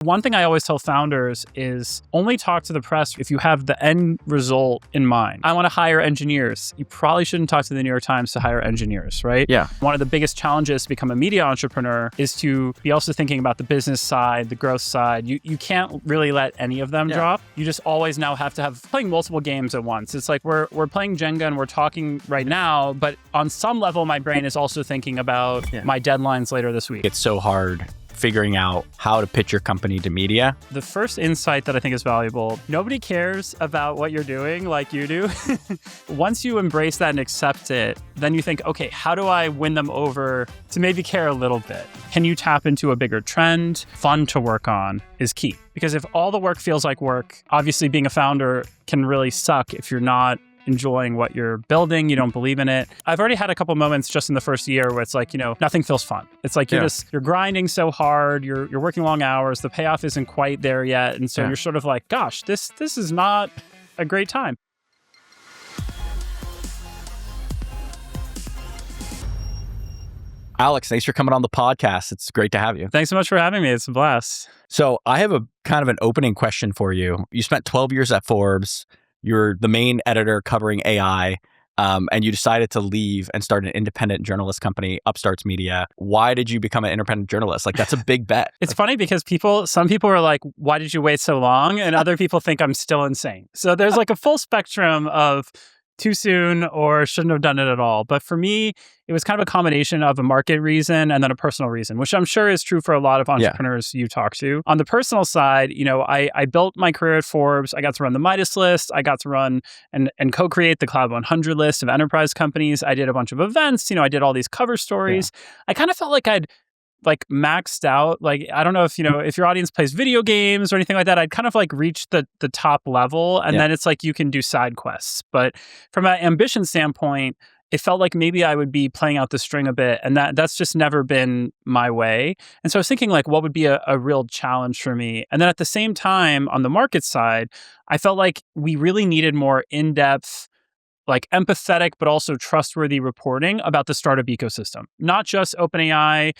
One thing I always tell founders is only talk to the press if you have the end result in mind. I want to hire engineers. You probably shouldn't talk to the New York Times to hire engineers, right? Yeah. One of the biggest challenges to become a media entrepreneur is to be also thinking about the business side, the growth side. You can't really let any of them drop. You just always now have to have playing multiple games at once. It's like we're playing Jenga and we're talking right now, but on some level, my brain is also thinking about my deadlines later this week. It's so hard figuring out how to pitch your company to media. The first insight that I think is valuable, nobody cares about what you're doing like you do. Once you embrace that and accept it, then you think, okay, how do I win them over to maybe care a little bit? Can you tap into a bigger trend? Fun to work on is key. Because if all the work feels like work, obviously being a founder can really suck if you're not enjoying what you're building, you don't believe in it. I've already had a couple moments just in the first year where it's like, nothing feels fun. It's like you're grinding so hard, you're working long hours, the payoff isn't quite there yet. And so you're sort of like, gosh, this is not a great time. Alex, thanks for coming on the podcast. It's great to have you. Thanks so much for having me. It's a blast. So I have a kind of an opening question for you. You spent 12 years at Forbes. You're the main editor covering AI, and you decided to leave and start an independent journalist company, Upstarts Media. Why did you become an independent journalist? Like, that's a big bet. It's funny because some people are like, why did you wait so long? And other people think I'm still insane. So there's like a full spectrum of too soon or shouldn't have done it at all. But for me, it was kind of a combination of a market reason and then a personal reason, which I'm sure is true for a lot of entrepreneurs you talk to. On the personal side, I built my career at Forbes. I got to run the Midas List. I got to run and co-create the Cloud 100 list of enterprise companies. I did a bunch of events. I did all these cover stories. I kind of felt like I'd maxed out. Like, I don't know if your audience plays video games or anything like that. I'd kind of reached the top level, and then it's like you can do side quests. But from an ambition standpoint, it felt like maybe I would be playing out the string a bit, and that's just never been my way. And so I was thinking what would be a real challenge for me. And then at the same time, on the market side, I felt like we really needed more in-depth, empathetic, but also trustworthy reporting about the startup ecosystem. Not just OpenAI,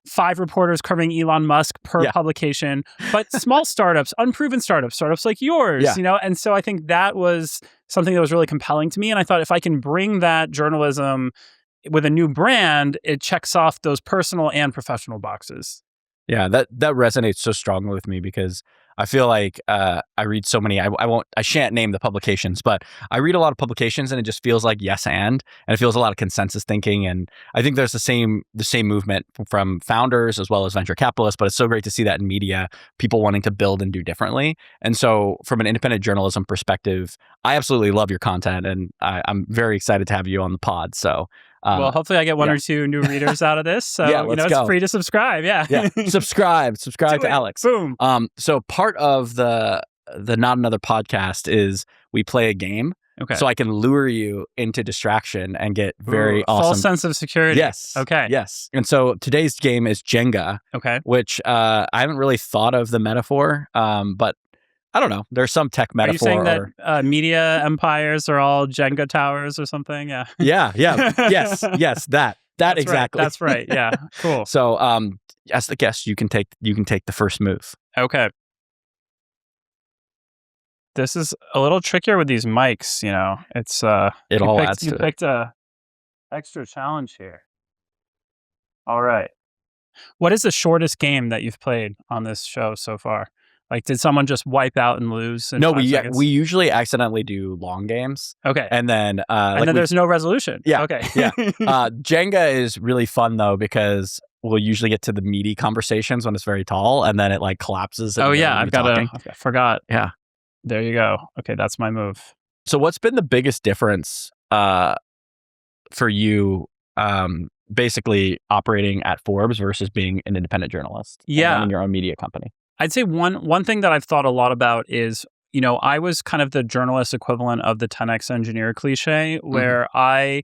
5 reporters covering Elon Musk per publication, but small startups, unproven startups like yours, And so I think that was something that was really compelling to me. And I thought if I can bring that journalism with a new brand, it checks off those personal and professional boxes. Yeah, that resonates so strongly with me because I feel like I read so many. I shan't name the publications, but I read a lot of publications, and it just feels like yes and it feels a lot of consensus thinking. And I think there's the same movement from founders as well as venture capitalists. But it's so great to see that in media, people wanting to build and do differently. And so, from an independent journalism perspective, I absolutely love your content, and I'm very excited to have you on the pod. So. Well, hopefully I get one or two new readers out of this. So, it's free to subscribe. Yeah. Subscribe to Alex. Boom. So part of the Not Another podcast is we play a game. Okay. So I can lure you into distraction and get very awesome. False sense of security. Yes. Okay. Yes. And so today's game is Jenga. Okay. Which I haven't really thought of the metaphor, but I don't know. There's some tech metaphor. Are you saying that media empires are all Jenga towers or something? Yeah. Yeah. Yes. That That's exactly. Right. That's right. Yeah. Cool. So, as the guest, you can take the first move. Okay. This is a little trickier with these mics. It's it all adds to it. You picked a extra challenge here. All right. What is the shortest game that you've played on this show so far? Did someone just wipe out and lose? No, we usually accidentally do long games. Okay. And then there's no resolution. Yeah. Okay. Yeah. Jenga is really fun though because we'll usually get to the meaty conversations when it's very tall, and then it collapses. Oh yeah, I forgot. Yeah. There you go. Okay, that's my move. So what's been the biggest difference for you? Basically operating at Forbes versus being an independent journalist. Yeah. And running your own media company. I'd say one thing that I've thought a lot about is, I was kind of the journalist equivalent of the 10x engineer cliche, where I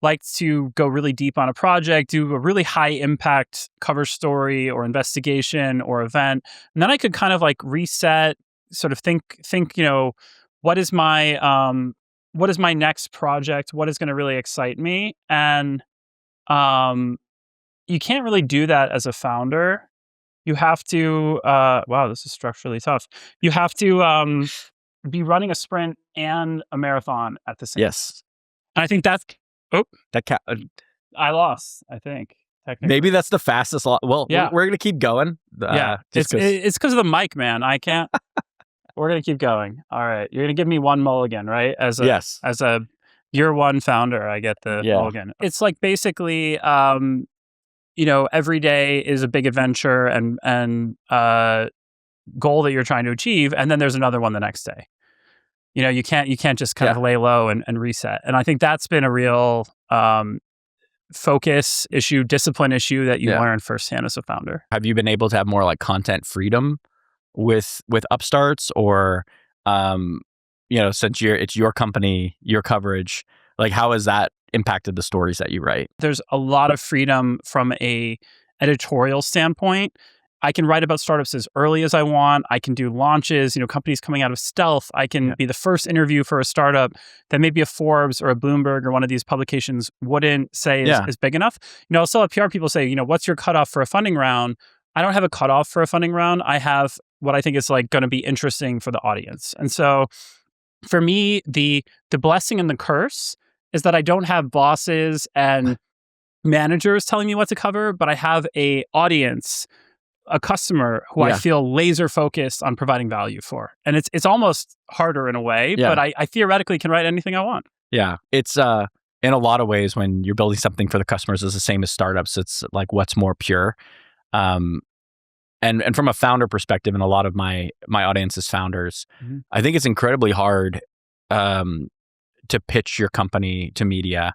like to go really deep on a project, do a really high impact cover story or investigation or event. And then I could kind of reset, sort of think, what is my next project? What is going to really excite me? And you can't really do that as a founder. You have to, wow, this is structurally tough. You have to be running a sprint and a marathon at the same time. Yes. And I think that's, oh, That I lost, I think, technically. maybe that's the fastest. Well, Yeah. we're going to keep going. Yeah. Just 'cause- It's because of the mic, man. I can't. We're going to keep going. All right. You're going to give me one mulligan, right? As a year one founder, I get the mulligan. It's like basically, every day is a big adventure and goal that you're trying to achieve, and then there's another one the next day. You can't just kind of lay low and reset. And I think that's been a real focus issue, discipline issue that you learn firsthand as a founder. Have you been able to have more like content freedom with Upstarts, or since it's your company, your coverage, like how has that impacted the stories that you write? There's a lot of freedom from a editorial standpoint. I can write about startups as early as I want. I can do launches, companies coming out of stealth. I can be the first interview for a startup that maybe a Forbes or a Bloomberg or one of these publications wouldn't say is big enough. I'll still have PR people say, what's your cutoff for a funding round? I don't have a cutoff for a funding round. I have what I think is like going to be interesting for the audience. And so for me, the blessing and the curse is that I don't have bosses and managers telling me what to cover, but I have a audience, a customer who I feel laser focused on providing value for. And it's almost harder in a way, but I theoretically can write anything I want. Yeah. It's in a lot of ways when you're building something for the customers, it's the same as startups. It's like what's more pure. And from a founder perspective, and a lot of my audience is founders, I think it's incredibly hard to pitch your company to media.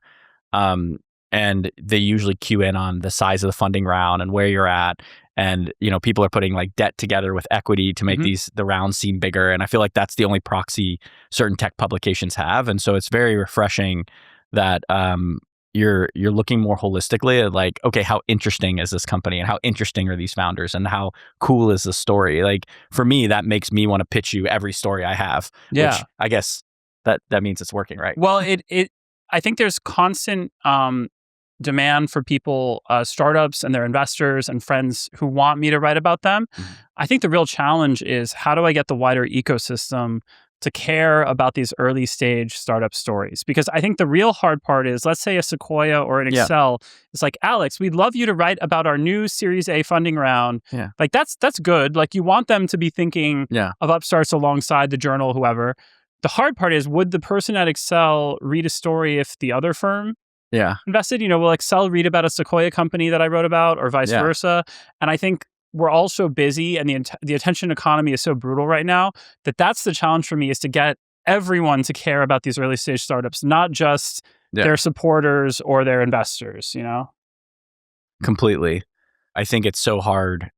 And they usually cue in on the size of the funding round and where you're at. And, people are putting like debt together with equity to make the rounds seem bigger. And I feel like that's the only proxy certain tech publications have. And so it's very refreshing that you're looking more holistically at like, okay, how interesting is this company and how interesting are these founders and how cool is the story? Like for me, that makes me want to pitch you every story I have. Yeah. Which I guess that means it's working, right? Well, I think there's constant demand for people, startups and their investors and friends who want me to write about them. I think the real challenge is how do I get the wider ecosystem to care about these early stage startup stories? Because I think the real hard part is, let's say a Sequoia or an Excel is like, Alex, we'd love you to write about our new Series A funding round. Yeah. Like that's good. Like you want them to be thinking of Upstarts alongside the journal, whoever. The hard part is, would the person at Excel read a story if the other firm invested? Will Excel read about a Sequoia company that I wrote about, or vice versa? And I think we're all so busy, and the attention economy is so brutal right now that's the challenge for me, is to get everyone to care about these early stage startups, not just their supporters or their investors. Completely. I think it's so hard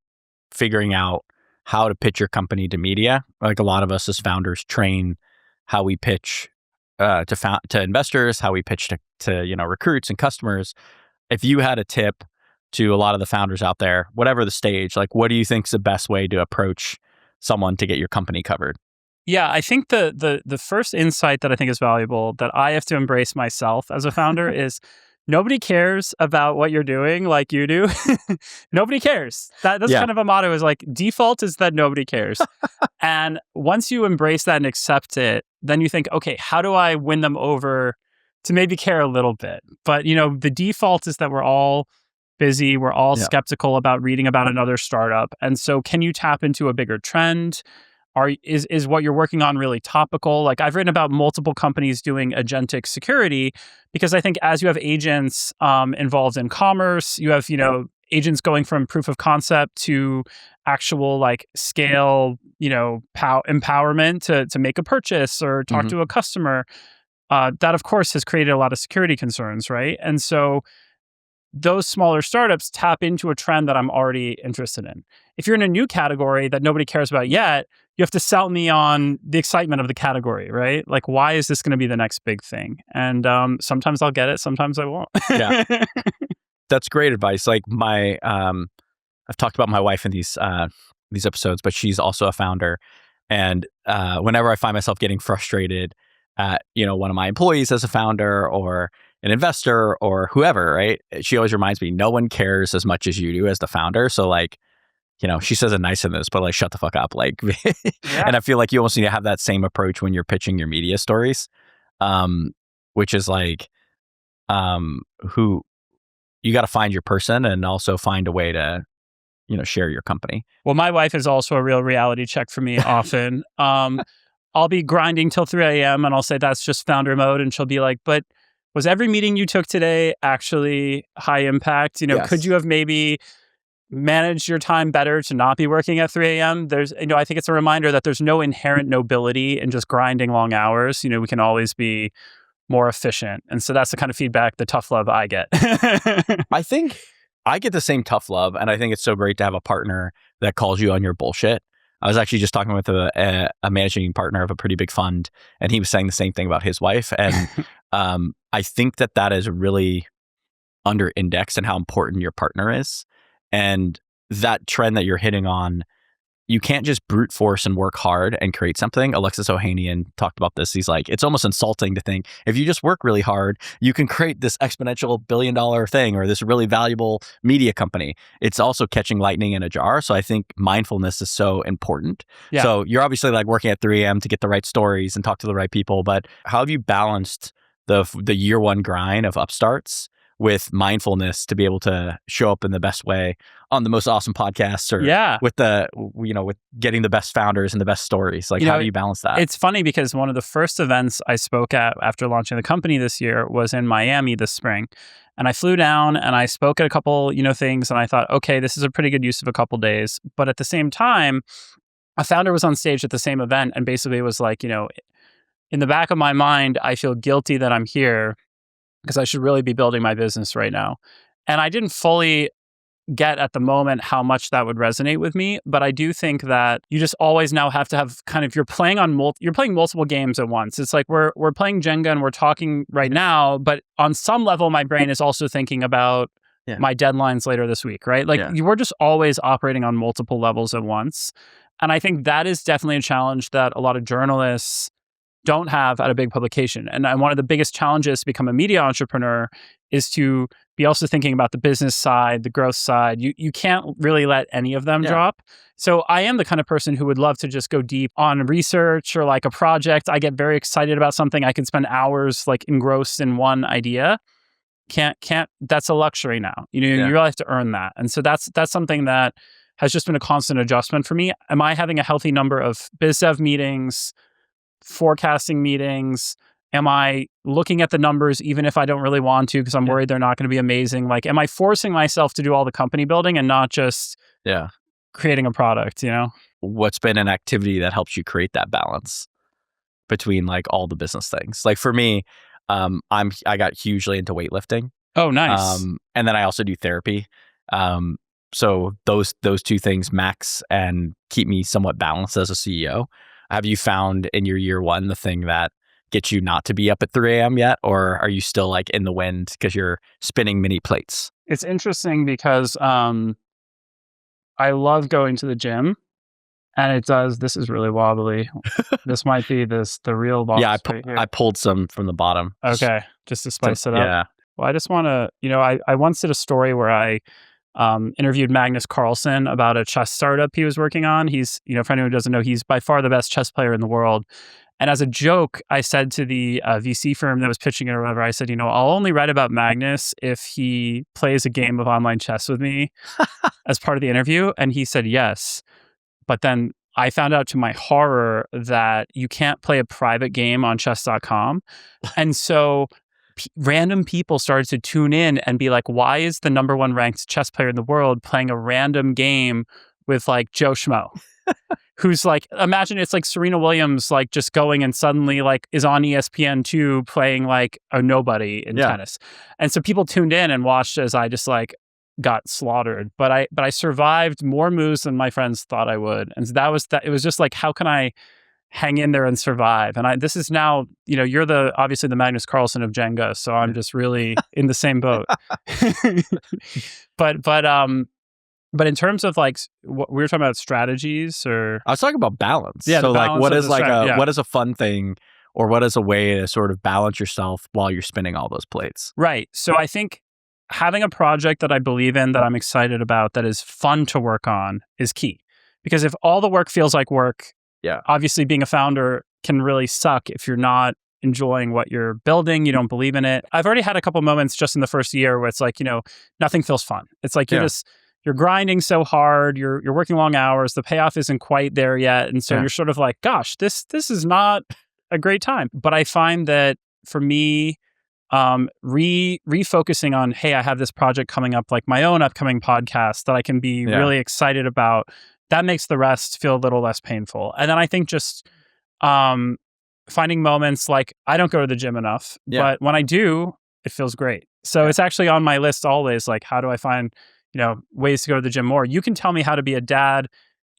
figuring out how to pitch your company to media. Like a lot of us as founders train how we pitch to investors, how we pitch to recruits and customers. If you had a tip to a lot of the founders out there, whatever the stage, like what do you think is the best way to approach someone to get your company covered? Yeah, I think the first insight that I think is valuable that I have to embrace myself as a founder is nobody cares about what you're doing like you do. Nobody cares. That's kind of a motto, is like default is that nobody cares. And once you embrace that and accept it, then you think, okay, how do I win them over to maybe care a little bit? But, the default is that we're all busy. We're all skeptical about reading about another startup. And so can you tap into a bigger trend? Is what you're working on really topical? Like I've written about multiple companies doing agentic security, because I think as you have agents involved in commerce, you have, agents going from proof of concept to actual like scale, empowerment to make a purchase or talk to a customer. That of course has created a lot of security concerns, right? And so those smaller startups tap into a trend that I'm already interested in. If you're in a new category that nobody cares about yet, you have to sell me on the excitement of the category, right? Like, why is this going to be the next big thing? And sometimes I'll get it, sometimes I won't. Yeah, that's great advice. Like I've talked about my wife in these episodes, but she's also a founder. And whenever I find myself getting frustrated at one of my employees as a founder or an investor or whoever, right? She always reminds me, no one cares as much as you do as the founder. So like, she says it nice in this, but like, shut the fuck up. Like, Yeah. and I feel like you almost need to have that same approach when you're pitching your media stories, which is like, who you got to find your person and also find a way to, share your company. Well, my wife is also a real reality check for me often. I'll be grinding till 3 a.m. and I'll say that's just founder mode. And she'll be like, but was every meeting you took today actually high impact? Yes. Could you have maybe managed your time better to not be working at 3 a.m.? There's, I think it's a reminder that there's no inherent nobility in just grinding long hours. We can always be more efficient. And so that's the kind of feedback, the tough love I get. I think I get the same tough love. And I think it's so great to have a partner that calls you on your bullshit. I was actually just talking with a managing partner of a pretty big fund, and he was saying the same thing about his wife. And I think that is really under indexed in how important your partner is. And that trend that you're hitting on, you can't just brute force and work hard and create something. Alexis Ohanian talked about this. He's like, it's almost insulting to think if you just work really hard, you can create this exponential $1 billion thing or this really valuable media company. It's also catching lightning in a jar. So I think mindfulness is so important. Yeah. So you're obviously like working at 3 a.m. to get the right stories and talk to the right people. But how have you balanced the year one grind of Upstarts with mindfulness to be able to show up in the best way on the most awesome podcasts, or with getting the best founders and the best stories? Like, how do you balance that? It's funny because one of the first events I spoke at after launching the company this year was in Miami this spring. And I flew down and I spoke at a couple, things. And I thought, okay, this is a pretty good use of a couple days. But at the same time, a founder was on stage at the same event and basically was like, in the back of my mind, I feel guilty that I'm here because I should really be building my business right now. And I didn't fully get at the moment how much that would resonate with me, but I do think that you just always now have to have kind of, you're playing multiple games at once. It's like we're playing Jenga and we're talking right now, but on some level, my brain is also thinking about my deadlines later this week, right? Like we're just always operating on multiple levels at once. And I think that is definitely a challenge that a lot of journalists don't have at a big publication. And one of the biggest challenges to become a media entrepreneur is to be also thinking about the business side, the growth side. You can't really let any of them drop. So I am the kind of person who would love to just go deep on research or like a project. I get very excited about something. I can spend hours like engrossed in one idea. Can't, that's a luxury now. You really have to earn that. And so that's something that has just been a constant adjustment for me. Am I having a healthy number of biz dev meetings, forecasting meetings? Am I looking at the numbers even if I don't really want to because I'm worried they're not going to be amazing? Like, am I forcing myself to do all the company building and not just creating a product, What's been an activity that helps you create that balance between like all the business things? Like for me, I got hugely into weightlifting. Oh, nice. And then I also do therapy. So those two things max and keep me somewhat balanced as a CEO. Have you found in your year one the thing that gets you not to be up at 3 a.m. yet? Or are you still like in the wind because you're spinning mini plates? It's interesting because I love going to the gym, and this is really wobbly. This might be the real box. Yeah, right here. I pulled some from the bottom. Okay, just to spice it up. Yeah. Well, I just want to, I once did a story where I interviewed Magnus Carlsen about a chess startup he was working on. He's, for anyone who doesn't know, he's by far the best chess player in the world. And as a joke, I said to the VC firm that was pitching it or whatever, I said, I'll only write about Magnus if he plays a game of online chess with me as part of the interview. And he said yes. But then I found out to my horror that you can't play a private game on chess.com. And so random people started to tune in and be like, why is the number one ranked chess player in the world playing a random game with like Joe Schmo? Who's like, imagine it's like Serena Williams, like just going and suddenly like is on ESPN2 playing like a nobody in tennis. And so people tuned in and watched as I just like got slaughtered. But I survived more moves than my friends thought I would. And so it was just like, how can I hang in there and survive? And this is now, you're obviously the Magnus Carlsen of Jenga. So I'm just really in the same boat. But in terms of like, what we were talking about strategies, or I was talking about balance. Yeah. So like, what is like what is a fun thing, or what is a way to sort of balance yourself while you're spinning all those plates? Right. So I think having a project that I believe in, that I'm excited about, that is fun to work on is key. Because if all the work feels like work, obviously being a founder can really suck if you're not enjoying what you're building, you don't believe in it. I've already had a couple moments just in the first year where it's like, nothing feels fun. It's like you're grinding so hard, you're working long hours, the payoff isn't quite there yet. And so you're sort of like, gosh, this is not a great time. But I find that for me, refocusing on, hey, I have this project coming up, like my own upcoming podcast that I can be really excited about, that makes the rest feel a little less painful. And then I think just finding moments like I don't go to the gym enough, but when I do, it feels great. So it's actually on my list always, like, how do I find, ways to go to the gym more? You can tell me how to be a dad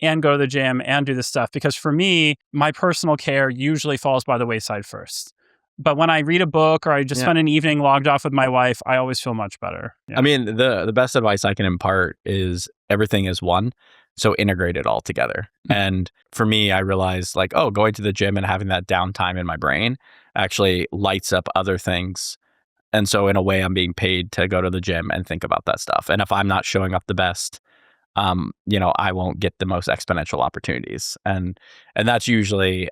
and go to the gym and do this stuff, because for me, my personal care usually falls by the wayside first. But when I read a book or I just spend an evening logged off with my wife, I always feel much better. I mean, the best advice I can impart is everything is one. So integrate it all together. And for me, I realized like, going to the gym and having that downtime in my brain actually lights up other things. And so in a way, I'm being paid to go to the gym and think about that stuff. And if I'm not showing up the best, I won't get the most exponential opportunities. And that's usually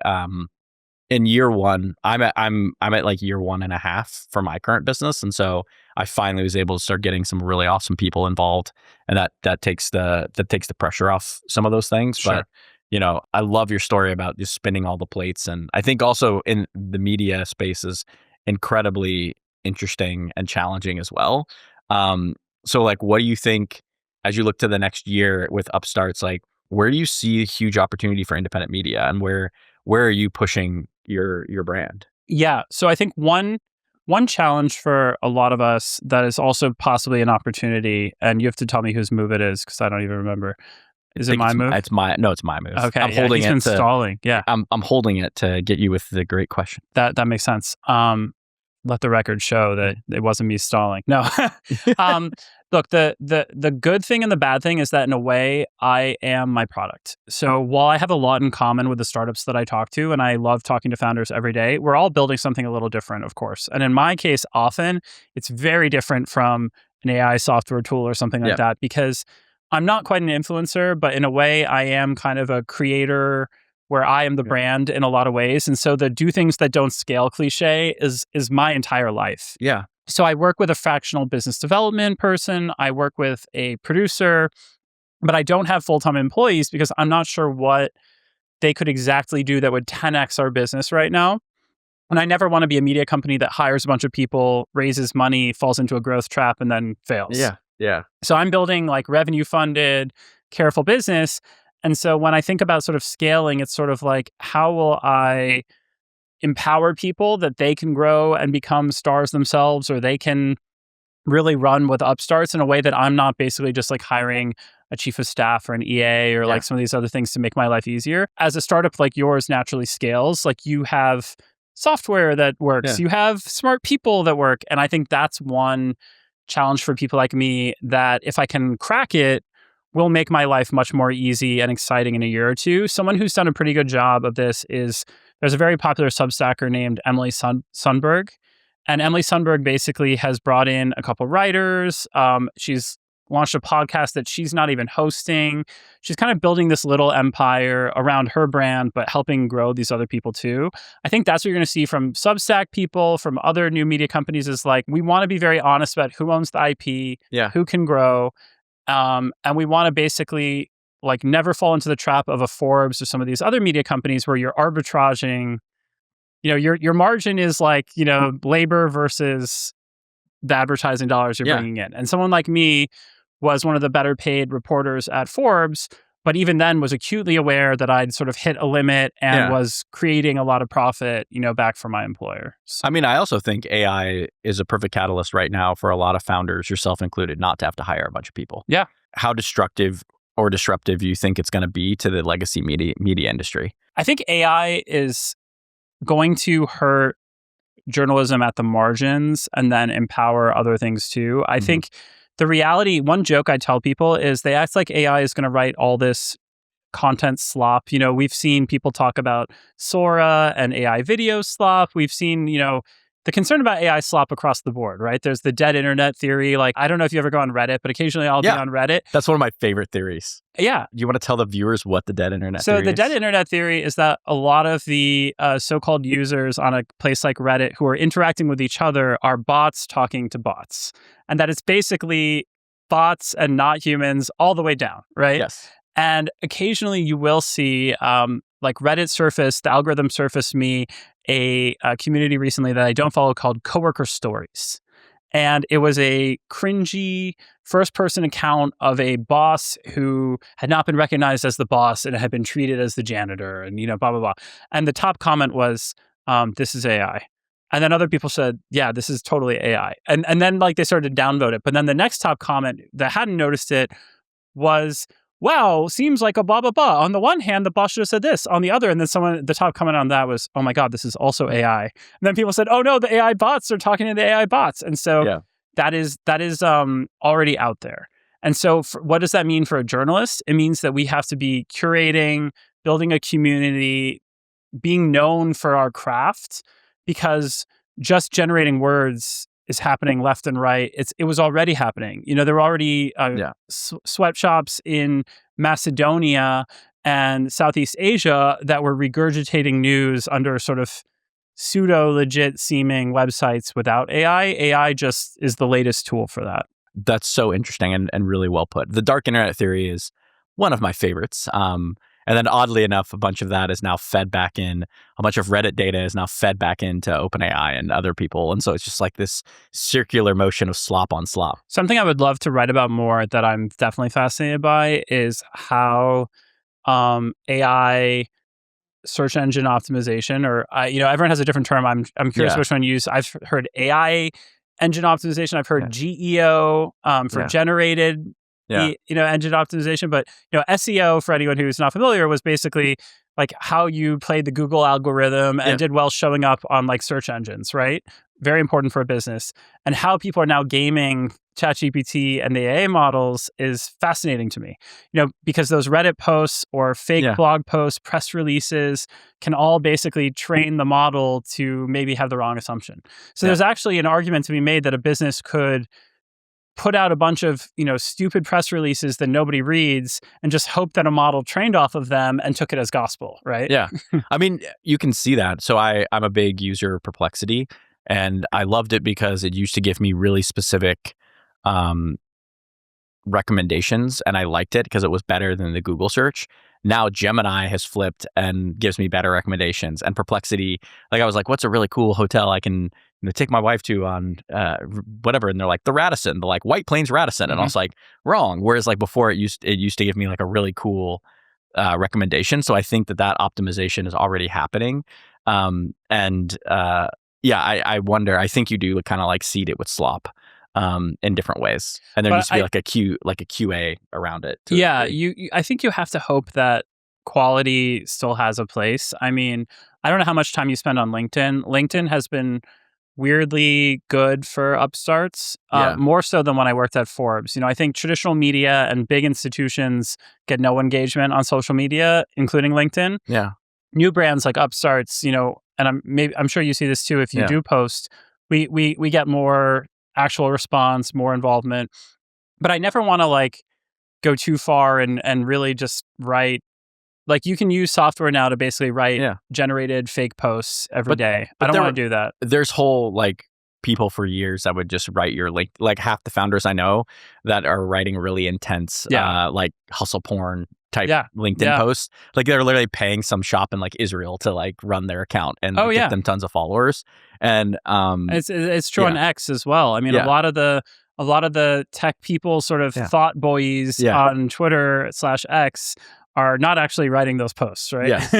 in year one. I'm at like year 1.5 for my current business. And so I finally was able to start getting some really awesome people involved, and that takes the pressure off some of those things. Sure. But I love your story about just spinning all the plates, and I think also in the media space is incredibly interesting and challenging as well. So like, what do you think as you look to the next year with Upstarts? Like, where do you see a huge opportunity for independent media, and where are you pushing your brand? Yeah. So I think one challenge for a lot of us that is also possibly an opportunity, and you have to tell me whose move it is because I don't even remember. Is it my move? It's my move. Okay. I'm holding he's been stalling. Yeah. I'm holding it to get you with the great question. That makes sense. Let the record show that it wasn't me stalling. No. Look, the good thing and the bad thing is that in a way, I am my product. So while I have a lot in common with the startups that I talk to, and I love talking to founders every day, we're all building something a little different, of course. And in my case, often it's very different from an AI software tool or something like that, because I'm not quite an influencer, but in a way, I am kind of a creator where I am the brand in a lot of ways. And so the do things that don't scale cliche is my entire life. Yeah. So I work with a fractional business development person. I work with a producer, but I don't have full-time employees because I'm not sure what they could exactly do that would 10x our business right now. And I never want to be a media company that hires a bunch of people, raises money, falls into a growth trap, and then fails. Yeah. So I'm building like revenue funded, careful business. And so when I think about sort of scaling, it's sort of like, how will I empower people that they can grow and become stars themselves, or they can really run with Upstarts in a way that I'm not basically just like hiring a chief of staff or an EA or like some of these other things to make my life easier. As a startup like yours naturally scales, like you have software that works, you have smart people that work. And I think that's one challenge for people like me that if I can crack it, will make my life much more easy and exciting in a year or two. Someone who's done a pretty good job of this is, there's a very popular Substacker named Emily Sundberg. And Emily Sundberg basically has brought in a couple writers. She's launched a podcast that she's not even hosting. She's kind of building this little empire around her brand, but helping grow these other people too. I think that's what you're going to see from Substack people, from other new media companies, is like, we want to be very honest about who owns the IP, who can grow. And we want to basically like never fall into the trap of a Forbes or some of these other media companies where you're arbitraging, your margin is like, labor versus the advertising dollars you're bringing in. And someone like me was one of the better paid reporters at Forbes, but even then was acutely aware that I'd sort of hit a limit and was creating a lot of profit, back for my employer. So, I mean, I also think AI is a perfect catalyst right now for a lot of founders, yourself included, not to have to hire a bunch of people. Yeah. How destructive or disruptive do you think it's going to be to the legacy media industry? I think AI is going to hurt journalism at the margins and then empower other things too. I think the reality, one joke I tell people is they act like AI is going to write all this content slop. We've seen people talk about Sora and AI video slop. We've seen, the concern about AI slop across the board, right? There's the dead internet theory. Like, I don't know if you ever go on Reddit, but occasionally I'll be on Reddit. That's one of my favorite theories. Yeah. You want to tell the viewers what the dead internet So theory the is? dead internet theory is that a lot of the so-called users on a place like Reddit who are interacting with each other are bots talking to bots. And that it's basically bots and not humans all the way down, right? Yes. And occasionally you will see, like Reddit surfaced, the algorithm surfaced me a community recently that I don't follow called Coworker Stories. And it was a cringy first-person account of a boss who had not been recognized as the boss and had been treated as the janitor and, blah, blah, blah. And the top comment was, this is AI. And then other people said, yeah, this is totally AI. And then like they started to downvote it. But then the next top comment that hadn't noticed it was, wow, seems like a blah, blah, blah. On the one hand, the boss should have said this. On the other, and then the top comment on that was, oh my God, this is also AI. And then people said, oh no, the AI bots are talking to the AI bots. And so that is already out there. And so what does that mean for a journalist? It means that we have to be curating, building a community, being known for our craft, because just generating words is happening left and right. It was already happening. There were already sweatshops in Macedonia and Southeast Asia that were regurgitating news under sort of pseudo-legit seeming websites without AI. AI just is the latest tool for that. That's so interesting and really well put. The dark internet theory is one of my favorites. And then oddly enough, a bunch of that is now fed back in, a bunch of Reddit data is now fed back into OpenAI and other people. And so it's just like this circular motion of slop on slop. Something I would love to write about more that I'm definitely fascinated by is how AI search engine optimization, or everyone has a different term. I'm curious which one you use. I've heard AI engine optimization. I've heard GEO for generated engine optimization. But SEO, for anyone who's not familiar, was basically like how you played the Google algorithm and did well showing up on like search engines, right? Very important for a business. And how people are now gaming ChatGPT and the AI models is fascinating to me. Because those Reddit posts or fake blog posts, press releases can all basically train the model to maybe have the wrong assumption. So there's actually an argument to be made that a business could put out a bunch of, stupid press releases that nobody reads and just hope that a model trained off of them and took it as gospel, right? Yeah. I mean, you can see that. So I'm a big user of Perplexity, and I loved it because it used to give me really specific recommendations, and I liked it because it was better than the Google search. Now Gemini has flipped and gives me better recommendations. And Perplexity, like I was like, what's a really cool hotel I can take my wife to on whatever? And they're like, the Radisson, the like White Plains Radisson. And I was like, wrong. Whereas like before it used to give me like a really cool recommendation. So I think that optimization is already happening. I wonder, I think you do kind of like seed it with slop in different ways. And there needs to be like a QA around it. I think you have to hope that quality still has a place. I mean, I don't know how much time you spend on LinkedIn. LinkedIn has been weirdly good for upstarts, more so than when I worked at Forbes. I think traditional media and big institutions get no engagement on social media, including LinkedIn. Yeah. New brands like Upstarts, and I'm sure you see this too if you do post, we get more actual response, more involvement. But I never want to like go too far and really just write. Like you can use software now to basically write generated fake posts every day. I don't want to do that. There's whole like people for years that would just write your link. Like half the founders I know that are writing really intense, like hustle porn type LinkedIn posts. Like they're literally paying some shop in like Israel to like run their account and get them tons of followers. And it's true on X as well. I mean, a lot of the tech people, sort of thought boys on Twitter/X, are not actually writing those posts, right? Yes.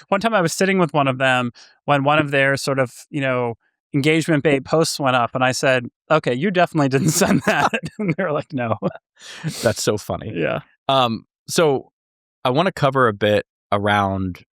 One time I was sitting with one of them when one of their sort of, engagement bait posts went up, and I said, okay, you definitely didn't send that. And they were like, no. That's so funny. Yeah. So I want to cover a bit around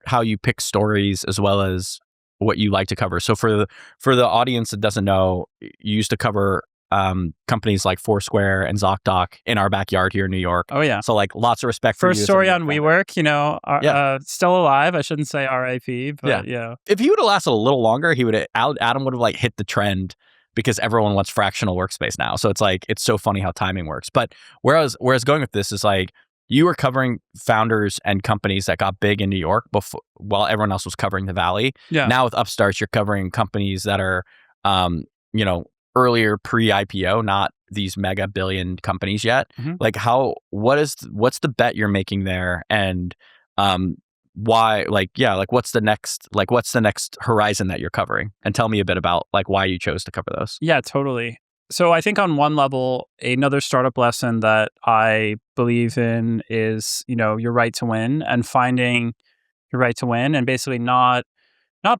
how you pick stories as well as what you like to cover. So for the audience that doesn't know, you used to cover companies like Foursquare and ZocDoc in our backyard here in New York. Oh yeah. So like lots of respect for you. First story on WeWork, still alive. I shouldn't say RIP, but yeah. If he would have lasted a little longer, Adam would have like hit the trend because everyone wants fractional workspace now. So it's like, it's so funny how timing works. But where I was going with this is like, you were covering founders and companies that got big in New York before, while everyone else was covering the Valley. Yeah. Now with Upstarts, you're covering companies that are, earlier pre-IPO, not these mega billion companies yet. Mm-hmm. Like what's the bet you're making there, and why? What's the next horizon that you're covering? And tell me a bit about like why you chose to cover those. Yeah, totally. So I think on one level, another startup lesson that I believe in is, your right to win, and finding your right to win, and basically not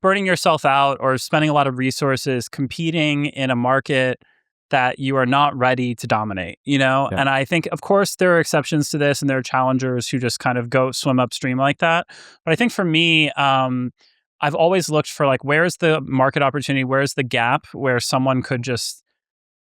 burning yourself out or spending a lot of resources competing in a market that you are not ready to dominate, Yeah. And I think, of course, there are exceptions to this, and there are challengers who just kind of go swim upstream like that. But I think for me, I've always looked for like, where's the market opportunity? Where's the gap where someone could just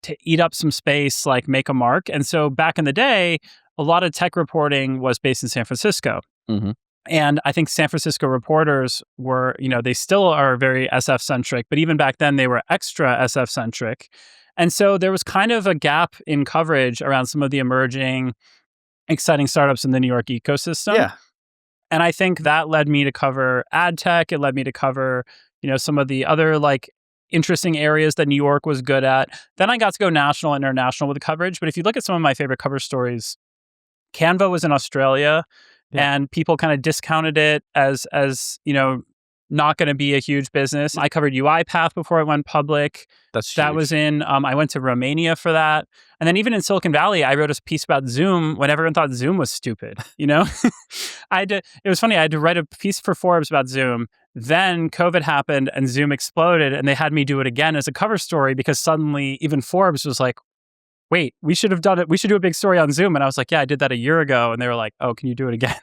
to eat up some space, like make a mark. And so back in the day, a lot of tech reporting was based in San Francisco. Mm-hmm. And I think San Francisco reporters were, they still are very SF centric, but even back then they were extra SF centric. And so there was kind of a gap in coverage around some of the emerging, exciting startups in the New York ecosystem. Yeah. And I think that led me to cover ad tech. It led me to cover, some of the other like interesting areas that New York was good at. Then I got to go national, international with the coverage. But if you look at some of my favorite cover stories, Canva was in Australia, and people kind of discounted it as not going to be a huge business. I covered UiPath before it went public. That was in, I went to Romania for that. And then even in Silicon Valley, I wrote a piece about Zoom when everyone thought Zoom was stupid, it was funny, I had to write a piece for Forbes about Zoom. Then COVID happened and Zoom exploded, and they had me do it again as a cover story because suddenly even Forbes was like, wait, we should have done it. We should do a big story on Zoom. And I was like, yeah, I did that a year ago. And they were like, oh, can you do it again?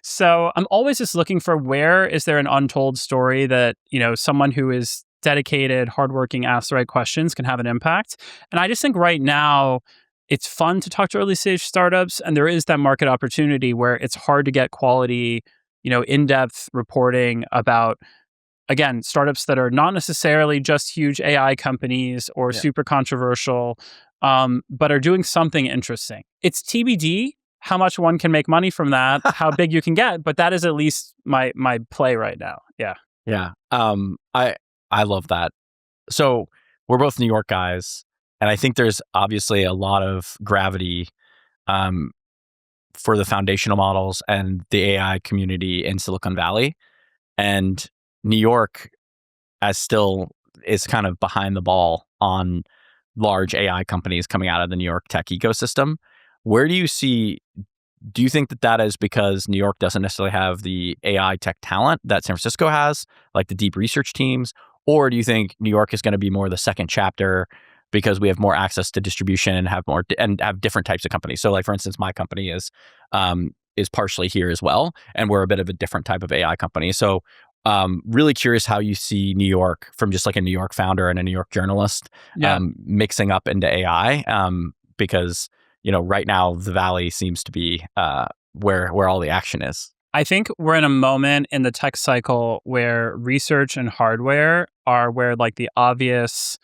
So I'm always just looking for where is there an untold story that, someone who is dedicated, hardworking, asks the right questions can have an impact. And I just think right now it's fun to talk to early stage startups. And there is that market opportunity where it's hard to get quality, in-depth reporting about, again, startups that are not necessarily just huge AI companies or super controversial, but are doing something interesting. It's TBD how much one can make money from that, how big you can get, but that is at least my play right now. Yeah. Yeah. I love that. So we're both New York guys, and I think there's obviously a lot of gravity for the foundational models and the AI community in Silicon Valley. And New York is kind of behind the ball on large AI companies coming out of the New York tech ecosystem. Where do you think that is because New York doesn't necessarily have the AI tech talent that San Francisco has, like the deep research teams? Or do you think New York is going to be more the second chapter because we have more access to distribution and have different types of companies? So like, for instance, my company is partially here as well, and we're a bit of a different type of AI company. So really curious how you see New York from just like a New York founder and a New York journalist mixing up into AI, because right now the Valley seems to be where all the action is. I think we're in a moment in the tech cycle where research and hardware are where like the obvious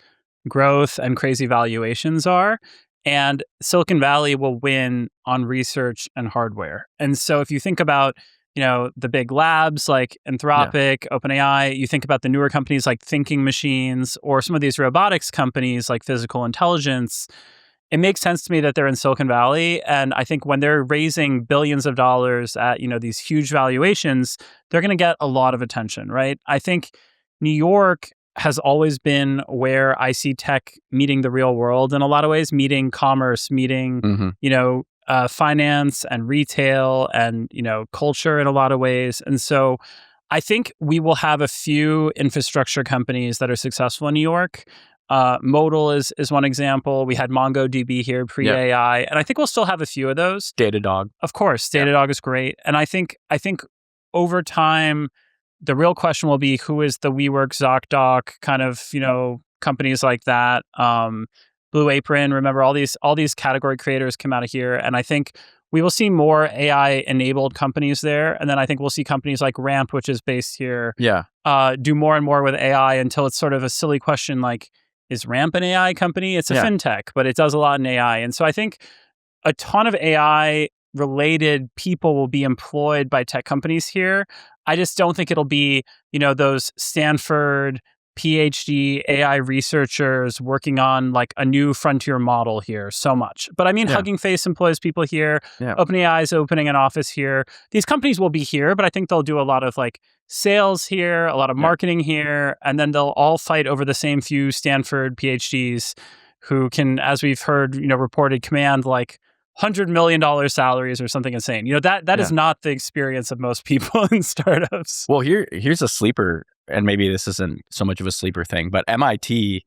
growth and crazy valuations are. And Silicon Valley will win on research and hardware. And so if you think about, the big labs like Anthropic, OpenAI, you think about the newer companies like Thinking Machines, or some of these robotics companies like Physical Intelligence, it makes sense to me that they're in Silicon Valley. And I think when they're raising billions of dollars at, these huge valuations, they're going to get a lot of attention, right? I think New York has always been where I see tech meeting the real world in a lot of ways, meeting commerce, meeting, finance and retail and, culture in a lot of ways. And so I think we will have a few infrastructure companies that are successful in New York. Modal is one example. We had MongoDB here pre-AI, and I think we'll still have a few of those. Datadog. Of course, Datadog is great. And I think over time, the real question will be who is the WeWork, ZocDoc kind of, companies like that. Blue Apron. Remember, all these category creators come out of here, and I think we will see more AI-enabled companies there. And then I think we'll see companies like Ramp, which is based here, do more and more with AI until it's sort of a silly question like, is Ramp an AI company? It's a fintech, but it does a lot in AI. And so I think a ton of AI-related people will be employed by tech companies here. I just don't think it'll be, those Stanford PhD AI researchers working on like a new frontier model here so much. But I mean, Hugging Face employs people here. OpenAI is opening an office here. These companies will be here, but I think they'll do a lot of like sales here, a lot of marketing here, and then they'll all fight over the same few Stanford PhDs who can, as we've heard, reported, command like $100 million salaries or something insane. That is not the experience of most people in startups. Well, here's a sleeper, and maybe this isn't so much of a sleeper thing, but MIT,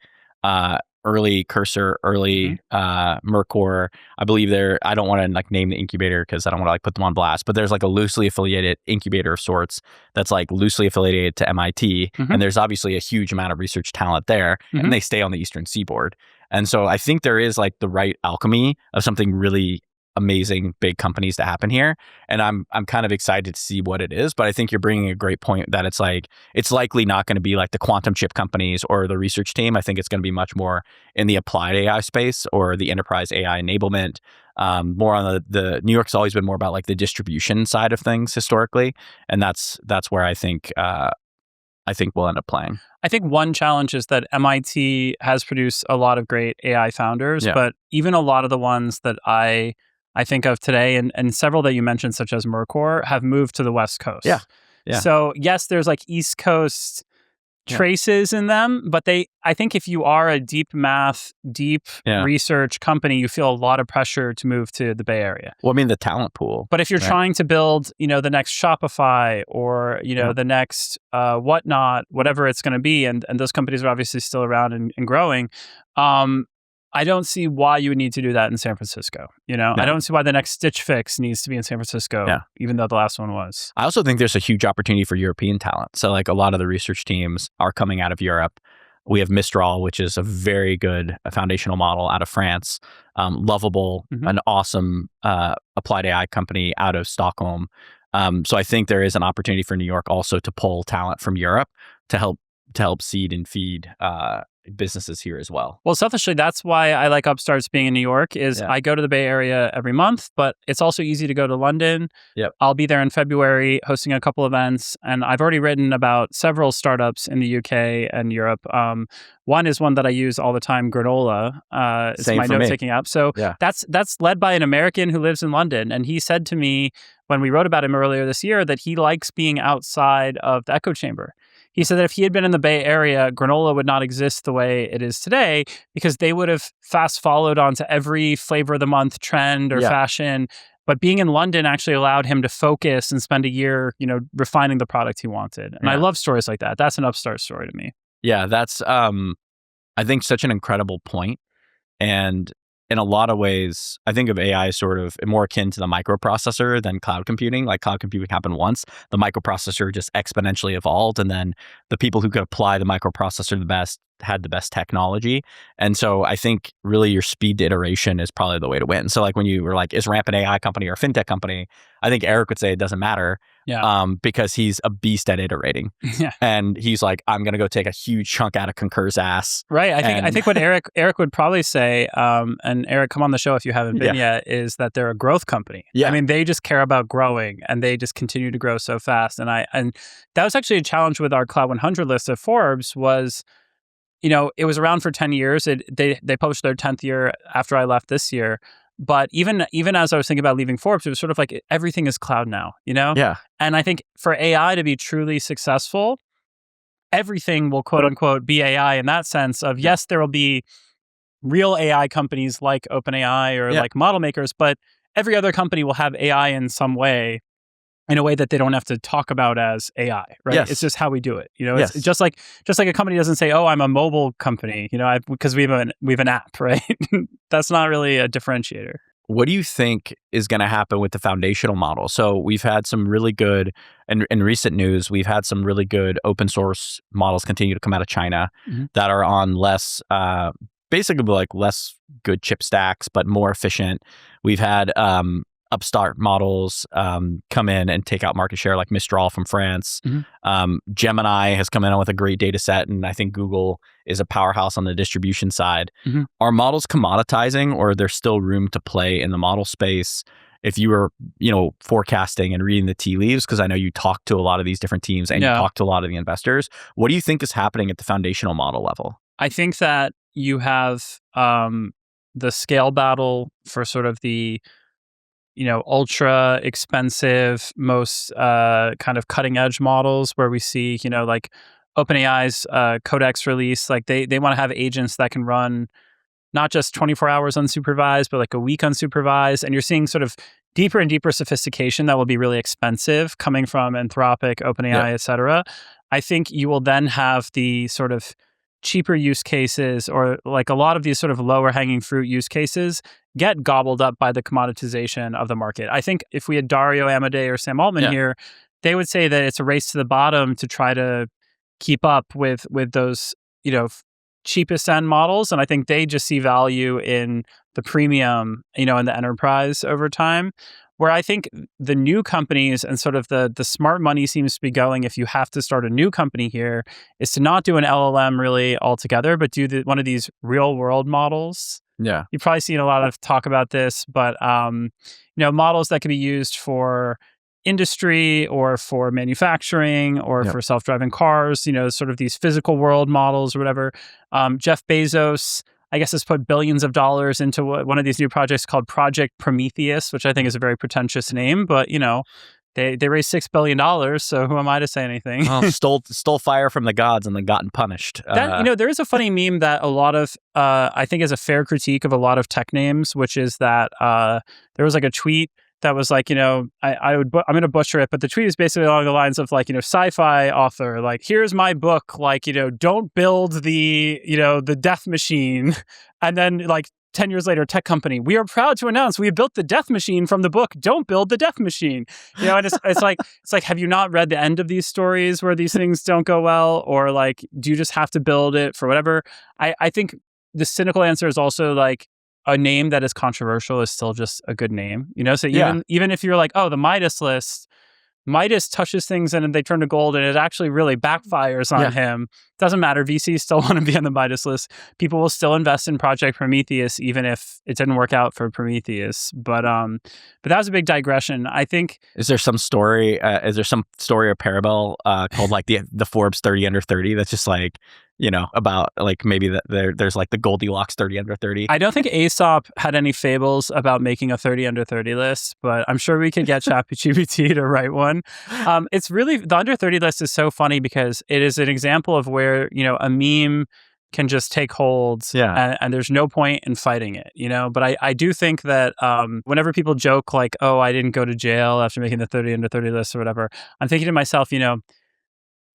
early Cursor, early Mercor, I believe I don't want to like name the incubator because I don't want to like put them on blast, but there's like a loosely affiliated incubator of sorts that's like loosely affiliated to MIT. And there's obviously a huge amount of research talent there, and they stay on the Eastern Seaboard. And so I think there is like the right alchemy of something really amazing big companies to happen here, and I'm kind of excited to see what it is. But I think you're bringing a great point that it's likely not going to be like the quantum chip companies or the research team. I think it's going to be much more in the applied AI space or the enterprise AI enablement. More on the New York's always been more about like the distribution side of things historically, and that's where I think we'll end up playing. I think one challenge is that MIT has produced a lot of great AI founders, but even a lot of the ones that I think of today, and several that you mentioned, such as Mercor, have moved to the West Coast. So yes, there's like East Coast traces in them, but I think if you are a deep math, deep research company, you feel a lot of pressure to move to the Bay Area. Well, I mean, the talent pool. But if you're trying to build, the next Shopify or, the next whatnot, whatever it's going to be, and those companies are obviously still around and growing, I don't see why you would need to do that in San Francisco. I don't see why the next Stitch Fix needs to be in San Francisco, even though the last one was. I also think there's a huge opportunity for European talent. So like a lot of the research teams are coming out of Europe. We have Mistral, which is a very good foundational model out of France. Lovable, an awesome applied AI company out of Stockholm. So I think there is an opportunity for New York also to pull talent from Europe to help seed and feed businesses here as well. Well, selfishly, that's why I like Upstarts being in New York is I go to the Bay Area every month, but it's also easy to go to London. I'll be there in February hosting a couple events, and I've already written about several startups in the UK and Europe. One is one that I use all the time, Granola. It's my note-taking app. So that's led by an American who lives in London, and he said to me when we wrote about him earlier this year that he likes being outside of the echo chamber. He said that if he had been in the Bay Area, Granola would not exist the way it is today because they would have fast followed onto every flavor of the month trend or fashion. But being in London actually allowed him to focus and spend a year, refining the product he wanted. And I love stories like that. That's an Upstart story to me. Yeah, that's, I think, such an incredible point. And in a lot of ways, I think of AI as sort of more akin to the microprocessor than cloud computing. Like cloud computing happened once, the microprocessor just exponentially evolved, and then the people who could apply the microprocessor the best had the best technology. And so I think really your speed to iteration is probably the way to win. So like when you were like, is Ramp an AI company or a fintech company? I think Eric would say it doesn't matter because he's a beast at iterating. And he's like, I'm going to go take a huge chunk out of Concur's ass. Right. I think what Eric would probably say, and Eric, come on the show if you haven't been yet, is that they're a growth company. I mean, they just care about growing and they just continue to grow so fast. And that was actually a challenge with our Cloud 100 list of Forbes was, it was around for 10 years. They published their 10th year after I left this year. But even as I was thinking about leaving Forbes, it was sort of like everything is cloud now, And I think for AI to be truly successful, everything will quote unquote be AI in that sense of, yes, there will be real AI companies like OpenAI or like model makers, but every other company will have AI in some way, in a way that they don't have to talk about as AI, right? It's just how we do it. It's just like a company doesn't say, "Oh, I'm a mobile company," because we have an app, right? That's not really a differentiator. What do you think is going to happen with the foundational model? So we've had some really good, and in recent news, we've had some really good open source models continue to come out of China that are on less basically like less good chip stacks, but more efficient. We've had upstart models come in and take out market share, like Mistral from France. Gemini has come in with a great data set, and I think Google is a powerhouse on the distribution side. Are models commoditizing, or there's still room to play in the model space? If you were, forecasting and reading the tea leaves, because I know you talk to a lot of these different teams and you talk to a lot of the investors, what do you think is happening at the foundational model level? I think that you have the scale battle for sort of the ultra expensive, most kind of cutting edge models where we see, like OpenAI's Codex release, like they want to have agents that can run not just 24 hours unsupervised, but like a week unsupervised. And you're seeing sort of deeper and deeper sophistication that will be really expensive coming from Anthropic, OpenAI, et cetera. I think you will then have the sort of cheaper use cases, or like a lot of these sort of lower hanging fruit use cases get gobbled up by the commoditization of the market. I think if we had Dario Amodei or Sam Altman here, they would say that it's a race to the bottom to try to keep up with those, cheapest end models. And I think they just see value in the premium, in the enterprise over time. Where I think the new companies and sort of the smart money seems to be going, if you have to start a new company here, is to not do an LLM really altogether, but do one of these real world models. Yeah. You've probably seen a lot of talk about this, but models that can be used for industry or for manufacturing or for self-driving cars, sort of these physical world models or whatever. Jeff Bezos, I guess, has put billions of dollars into one of these new projects called Project Prometheus, which I think is a very pretentious name, but they raised $6 billion. So who am I to say anything? Oh, stole fire from the gods and then gotten punished. There is a funny meme that a lot of, I think is a fair critique of a lot of tech names, which is that there was like a tweet that was like, I'm going to butcher it, but the tweet is basically along the lines of like, sci-fi author, like, here's my book, like, don't build the death machine. And then like 10 years later, tech company, we are proud to announce we have built the death machine from the book, Don't Build the Death Machine. And it's like, have you not read the end of these stories where these things don't go well? Or like, do you just have to build it for whatever? I think the cynical answer is also like, a name that is controversial is still just a good name, So even if you're like, oh, the Midas List, Midas touches things and they turn to gold, and it actually really backfires on him. Doesn't matter. VCs still want to be on the Midas List. People will still invest in Project Prometheus, even if it didn't work out for Prometheus. But that was a big digression. I think. Is there some story? Or parable called like the Forbes 30 under 30? That's just like, about like maybe there's like the Goldilocks 30 under 30. I don't think Aesop had any fables about making a 30 under 30 list, but I'm sure we could get ChatGPT to write one. It's really, the under 30 list is so funny because it is an example of where, a meme can just take hold and there's no point in fighting it, But I do think that whenever people joke like, oh, I didn't go to jail after making the 30 under 30 list or whatever, I'm thinking to myself,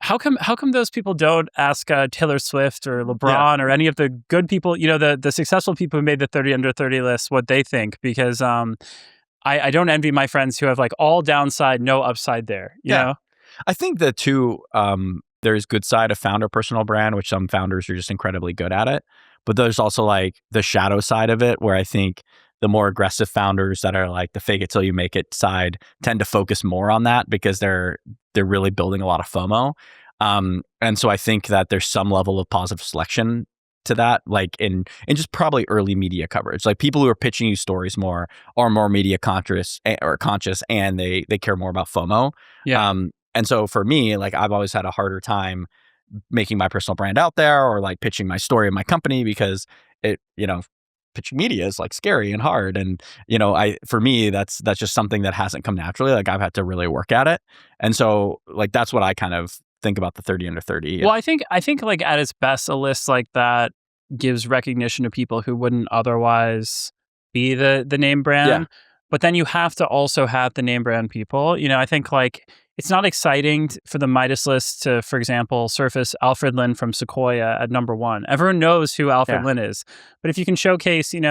how come those people don't ask Taylor Swift or LeBron or any of the good people, the successful people who made the 30 under 30 list, what they think? Because I don't envy my friends who have like all downside, no upside there, you know? I think the two, there's good side of founder personal brand, which some founders are just incredibly good at it. But there's also like the shadow side of it, where I think the more aggressive founders that are like the fake it till you make it side tend to focus more on that because they're really building a lot of FOMO. And so I think that there's some level of positive selection to that, like in just probably early media coverage. Like people who are pitching you stories more are more media conscious, and they care more about FOMO. And so for me, like I've always had a harder time making my personal brand out there or like pitching my story of my company because it, pitching media is like scary and hard. And, for me, that's just something that hasn't come naturally. Like I've had to really work at it. And so like, that's what I kind of think about the 30 under 30. Well, I think like at its best, a list like that gives recognition to people who wouldn't otherwise be the name brand. But then you have to also have the name brand people. I think like it's not exciting for the Midas List to, for example, surface Alfred Lin from Sequoia at number one. Everyone knows who Alfred Lin is. But if you can showcase, Ade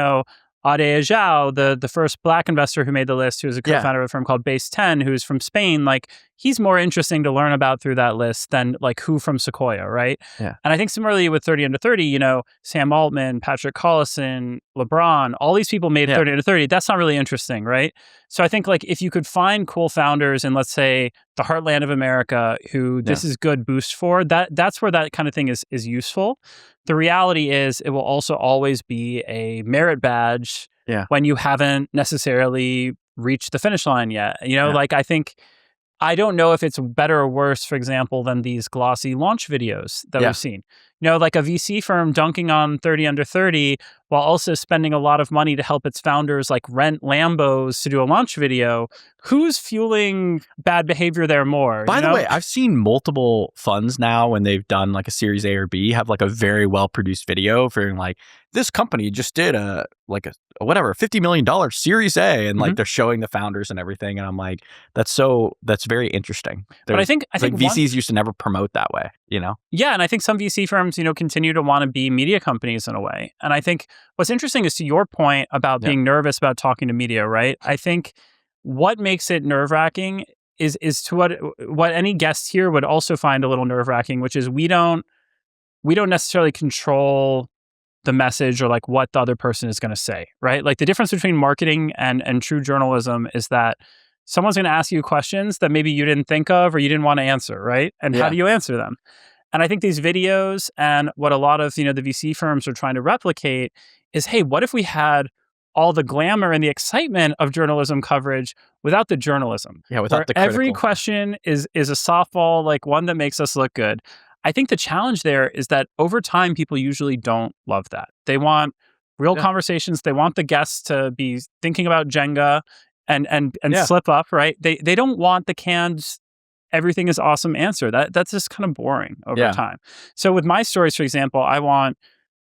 Ajao, the first Black investor who made the list, who was a co-founder of a firm called Base 10, who's from Spain, like he's more interesting to learn about through that list than like who from Sequoia, right? Yeah. And I think similarly with 30 under 30, Sam Altman, Patrick Collison, LeBron, all these people made 30 under 30. That's not really interesting, right? So I think like if you could find cool founders in, let's say, the heartland of America who this is good boost for, that's where that kind of thing is useful. The reality is it will also always be a merit badge when you haven't necessarily reached the finish line yet. Like I don't know if it's better or worse, for example, than these glossy launch videos that we've seen. Like a VC firm dunking on 30 under 30 while also spending a lot of money to help its founders like rent Lambos to do a launch video. Who's fueling bad behavior there more? By the way, I've seen multiple funds now when they've done like a Series A or B have like a very well produced video for like this company just did a $50 million Series A, and like they're showing the founders and everything, and I'm like, that's very interesting. But I think VCs used to never promote that way, Yeah, and I think some VC firms, continue to want to be media companies in a way. And I think what's interesting is to your point about being nervous about talking to media, right? I think what makes it nerve-wracking is to what any guest here would also find a little nerve-wracking, which is we don't necessarily control the message or like what the other person is going to say, right? Like the difference between marketing and true journalism is that someone's going to ask you questions that maybe you didn't think of or you didn't want to answer, right? And how do you answer them? And I think these videos and what a lot of, the VC firms are trying to replicate is, hey, what if we had all the glamour and the excitement of journalism coverage without the journalism? Yeah, without the critical. Every question is a softball, like one that makes us look good. I think the challenge there is that over time, people usually don't love that. They want real conversations. They want the guests to be thinking about Jenga and slip up, right? They don't want the canned, everything is awesome answer. That's just kind of boring over time. So with my stories, for example, I want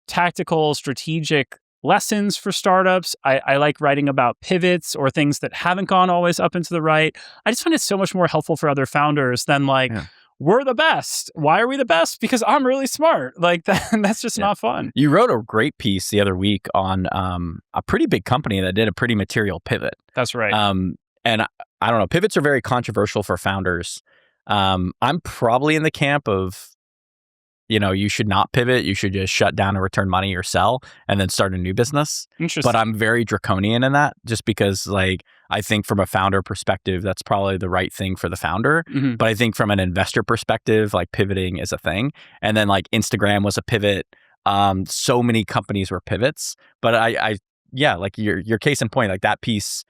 tactical, strategic lessons for startups. I like writing about pivots or things that haven't gone always up and to the right. I just find it so much more helpful for other founders than like, we're the best. Why are we the best? Because I'm really smart. Like that's just not fun. You wrote a great piece the other week on a pretty big company that did a pretty material pivot. That's right. And I don't know, pivots are very controversial for founders. I'm probably in the camp of, you should not pivot. You should just shut down and return money or sell and then start a new business. Interesting. But I'm very draconian in that just because like, I think from a founder perspective, that's probably the right thing for the founder. Mm-hmm. But I think from an investor perspective, like pivoting is a thing. And then like Instagram was a pivot. So many companies were pivots, but like your case in point, like that piece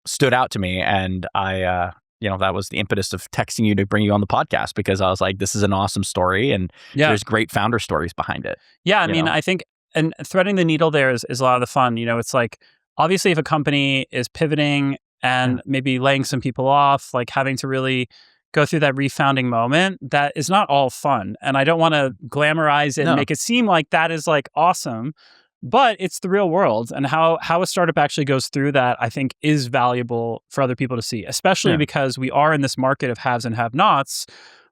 stood out to me. And that was the impetus of texting you to bring you on the podcast because I was like, this is an awesome story and there's great founder stories behind it. Yeah, I mean, I think, and threading the needle there is a lot of the fun. It's like, obviously if a company is pivoting and maybe laying some people off, like having to really go through that refounding moment, that is not all fun. And I don't want to glamorize it and make it seem like that is like awesome. But it's the real world, and how a startup actually goes through that, I think, is valuable for other people to see, especially because we are in this market of haves and have-nots,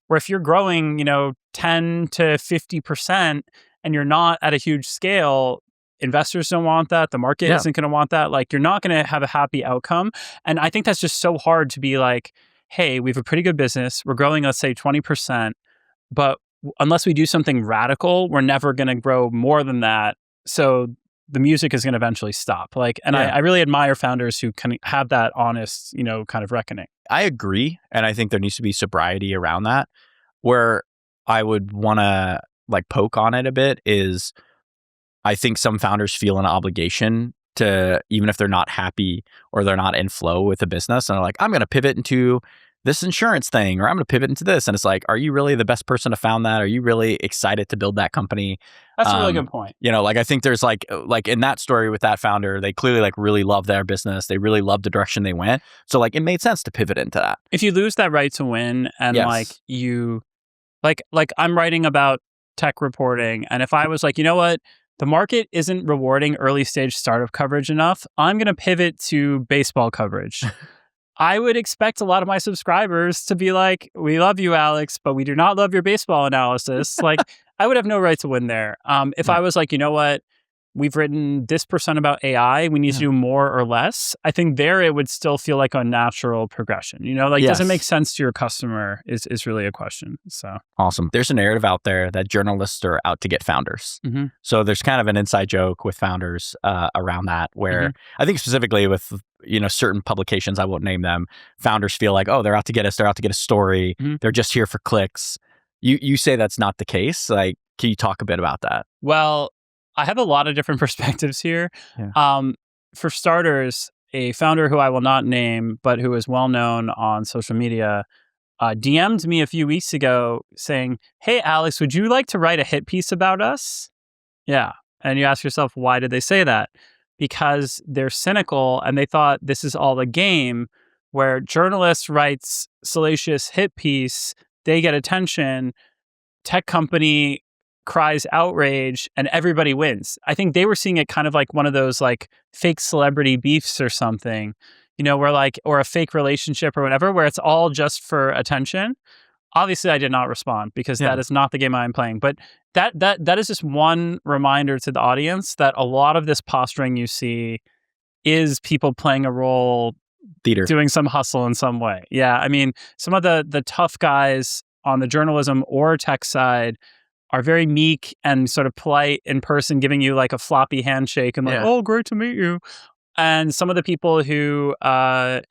where if you're growing, 10 to 50% and you're not at a huge scale, investors don't want that. The market isn't going to want that. Like, you're not going to have a happy outcome. And I think that's just so hard to be like, hey, we have a pretty good business. We're growing, let's say, 20%, but unless we do something radical, we're never going to grow more than that. So the music is going to eventually stop. Like, and I really admire founders who can have that honest, kind of reckoning. I agree. And I think there needs to be sobriety around that. Where I would want to like poke on it a bit is I think some founders feel an obligation to, even if they're not happy or they're not in flow with the business, and they're like, I'm going to pivot into this insurance thing, or I'm going to pivot into this. And it's like, are you really the best person to found that? Are you really excited to build that company? That's a really good point. Like I think there's like in that story with that founder, they clearly like really love their business. They really love the direction they went. So like it made sense to pivot into that. If you lose that right to win and like you, like I'm writing about tech reporting. And if I was like, you know what? The market isn't rewarding early stage startup coverage enough. I'm going to pivot to baseball coverage. I would expect a lot of my subscribers to be like, we love you, Alex, but we do not love your baseball analysis. Like, I would have no right to win there. If I was like, you know what, we've written this percent about AI. We need to do more or less. I think there it would still feel like a natural progression. Like, does it make sense to your customer is really a question. So awesome. There's a narrative out there that journalists are out to get founders. So there's kind of an inside joke with founders around that, where I think specifically with certain publications, I won't name them, founders feel like, oh, they're out to get us. They're out to get a story. They're just here for clicks. You say that's not the case. Like, can you talk a bit about that? Well, I have a lot of different perspectives here. For starters, a founder who I will not name, but who is well known on social media, DM'd me a few weeks ago saying, "Hey, Alex, would you like to write a hit piece about us?" Yeah. And you ask yourself, why did they say that? Because they're cynical and they thought this is all a game where journalist writes salacious hit piece, they get attention, tech company cries outrage, and everybody wins. I think they were seeing it kind of like one of those like fake celebrity beefs or something, where like, or a fake relationship or whatever, where it's all just for attention. Obviously, I did not respond because that is not the game I'm playing. But that is just one reminder to the audience that a lot of this posturing you see is people playing a role, theater, doing some hustle in some way. Yeah, I mean, some of the tough guys on the journalism or tech side are very meek and sort of polite in person, giving you like a floppy handshake and like, oh, great to meet you. And some of the people who are,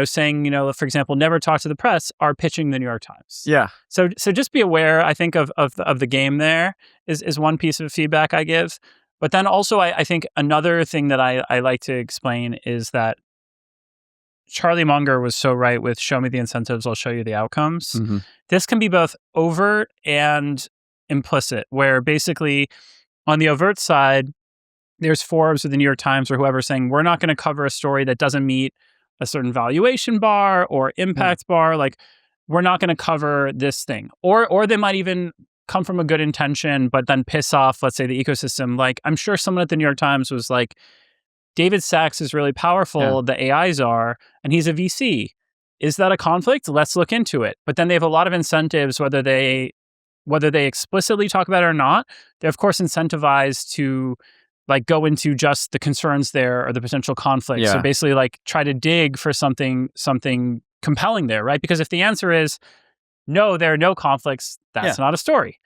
saying, for example, never talk to the press, are pitching the New York Times. Yeah. So just be aware, I think, of the game there is one piece of feedback I give. But then also, I think another thing that I like to explain is that Charlie Munger was so right with show me the incentives, I'll show you the outcomes. This can be both overt and implicit, where basically on the overt side, there's Forbes or the New York Times or whoever saying, we're not going to cover a story that doesn't meet a certain valuation bar or impact bar. Like, we're not going to cover this thing. Or they might even come from a good intention, but then piss off, let's say, the ecosystem. Like, I'm sure someone at the New York Times was like, David Sachs is really powerful, the AIs are, and he's a VC. Is that a conflict? Let's look into it. But then they have a lot of incentives, whether they explicitly talk about it or not. They're of course incentivized to like go into just the concerns there or the potential conflict. So basically like try to dig for something compelling there, right? Because if the answer is no, there are no conflicts, that's not a story.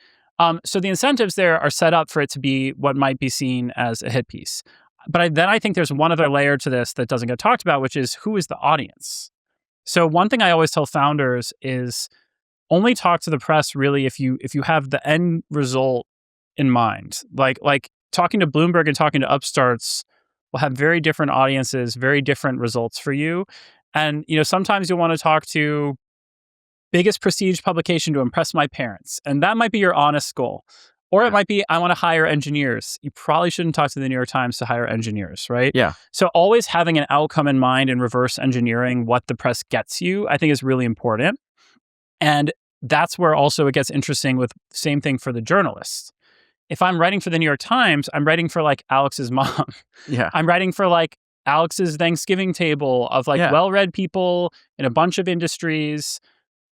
So the incentives there are set up for it to be what might be seen as a hit piece. But then I think there's one other layer to this that doesn't get talked about, which is who is the audience? So one thing I always tell founders is only talk to the press really if you have the end result in mind. Like talking to Bloomberg and talking to Upstarts will have very different audiences, very different results for you. And sometimes you'll want to talk to biggest prestige publication to impress my parents, and that might be your honest goal. Or it might be, I want to hire engineers. You probably shouldn't talk to the New York Times to hire engineers, right? Yeah. So always having an outcome in mind and reverse engineering what the press gets you, I think is really important. And that's where also it gets interesting with same thing for the journalists. If I'm writing for the New York Times, I'm writing for like Alex's mom. I'm writing for like Alex's Thanksgiving table of like well-read people in a bunch of industries.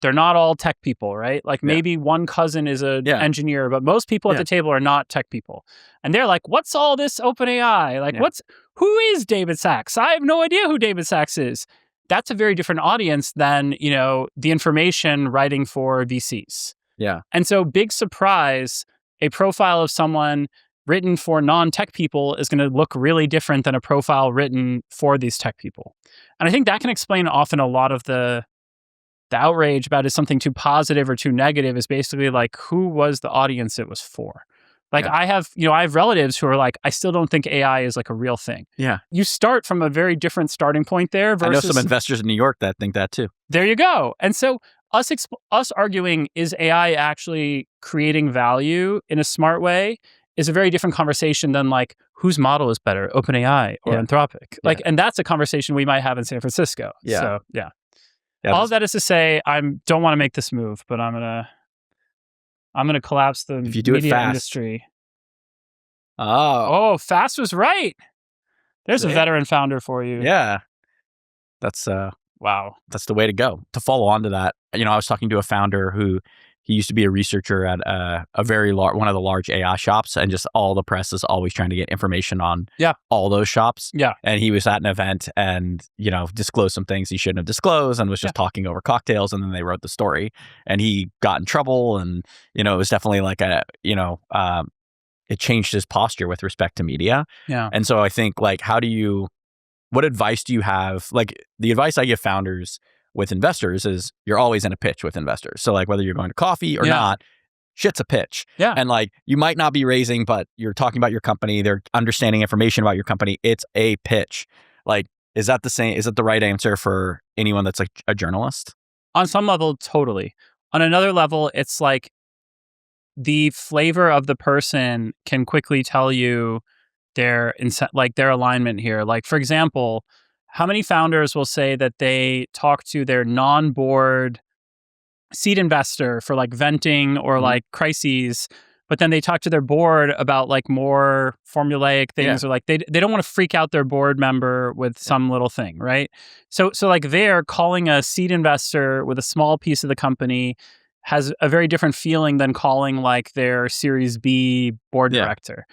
They're not all tech people, right? Like maybe one cousin is an engineer, but most people at the table are not tech people. And they're like, what's all this OpenAI? Like who is David Sachs? I have no idea who David Sachs is. That's a very different audience than, the information writing for VCs. Yeah. And so big surprise, a profile of someone written for non-tech people is going to look really different than a profile written for these tech people. And I think that can explain often a lot of the outrage about is something too positive or too negative is basically like, who was the audience it was for? Like I have relatives who are like, I still don't think AI is like a real thing. Yeah. You start from a very different starting point there versus... I know some investors in New York that think that too. There you go. And so us arguing, is AI actually creating value in a smart way, is a very different conversation than like, whose model is better, OpenAI or Anthropic? Like, and that's a conversation we might have in San Francisco. Yeah. So, all of that is to say, I don't want to make this move, but I'm gonna collapse the if you do media it fast. industry. Oh, fast was right. There's a veteran founder for you. Yeah, that's wow. That's the way to go. To follow on to that, I was talking to a founder who he used to be a researcher at a very large, one of the large AI shops, and just all the press is always trying to get information on all those shops. Yeah. And he was at an event and, disclosed some things he shouldn't have disclosed and was just talking over cocktails. And then they wrote the story and he got in trouble. And, it was definitely like it changed his posture with respect to media. Yeah. And so I think like, what advice do you have? Like the advice I give founders with investors is you're always in a pitch with investors. So like whether you're going to coffee or not, shit's a pitch. Yeah. And like you might not be raising, but you're talking about your company. They're understanding information about your company. It's a pitch. Like, is that the same? Is it the right answer for anyone that's like a journalist? On some level, totally. On another level, it's like the flavor of the person can quickly tell you their alignment here. Like, for example, how many founders will say that they talk to their non-board seed investor for like venting or like crises, but then they talk to their board about like more formulaic things, or like they don't want to freak out their board member with some little thing, right? So like they're calling a seed investor with a small piece of the company has a very different feeling than calling like their Series B board director.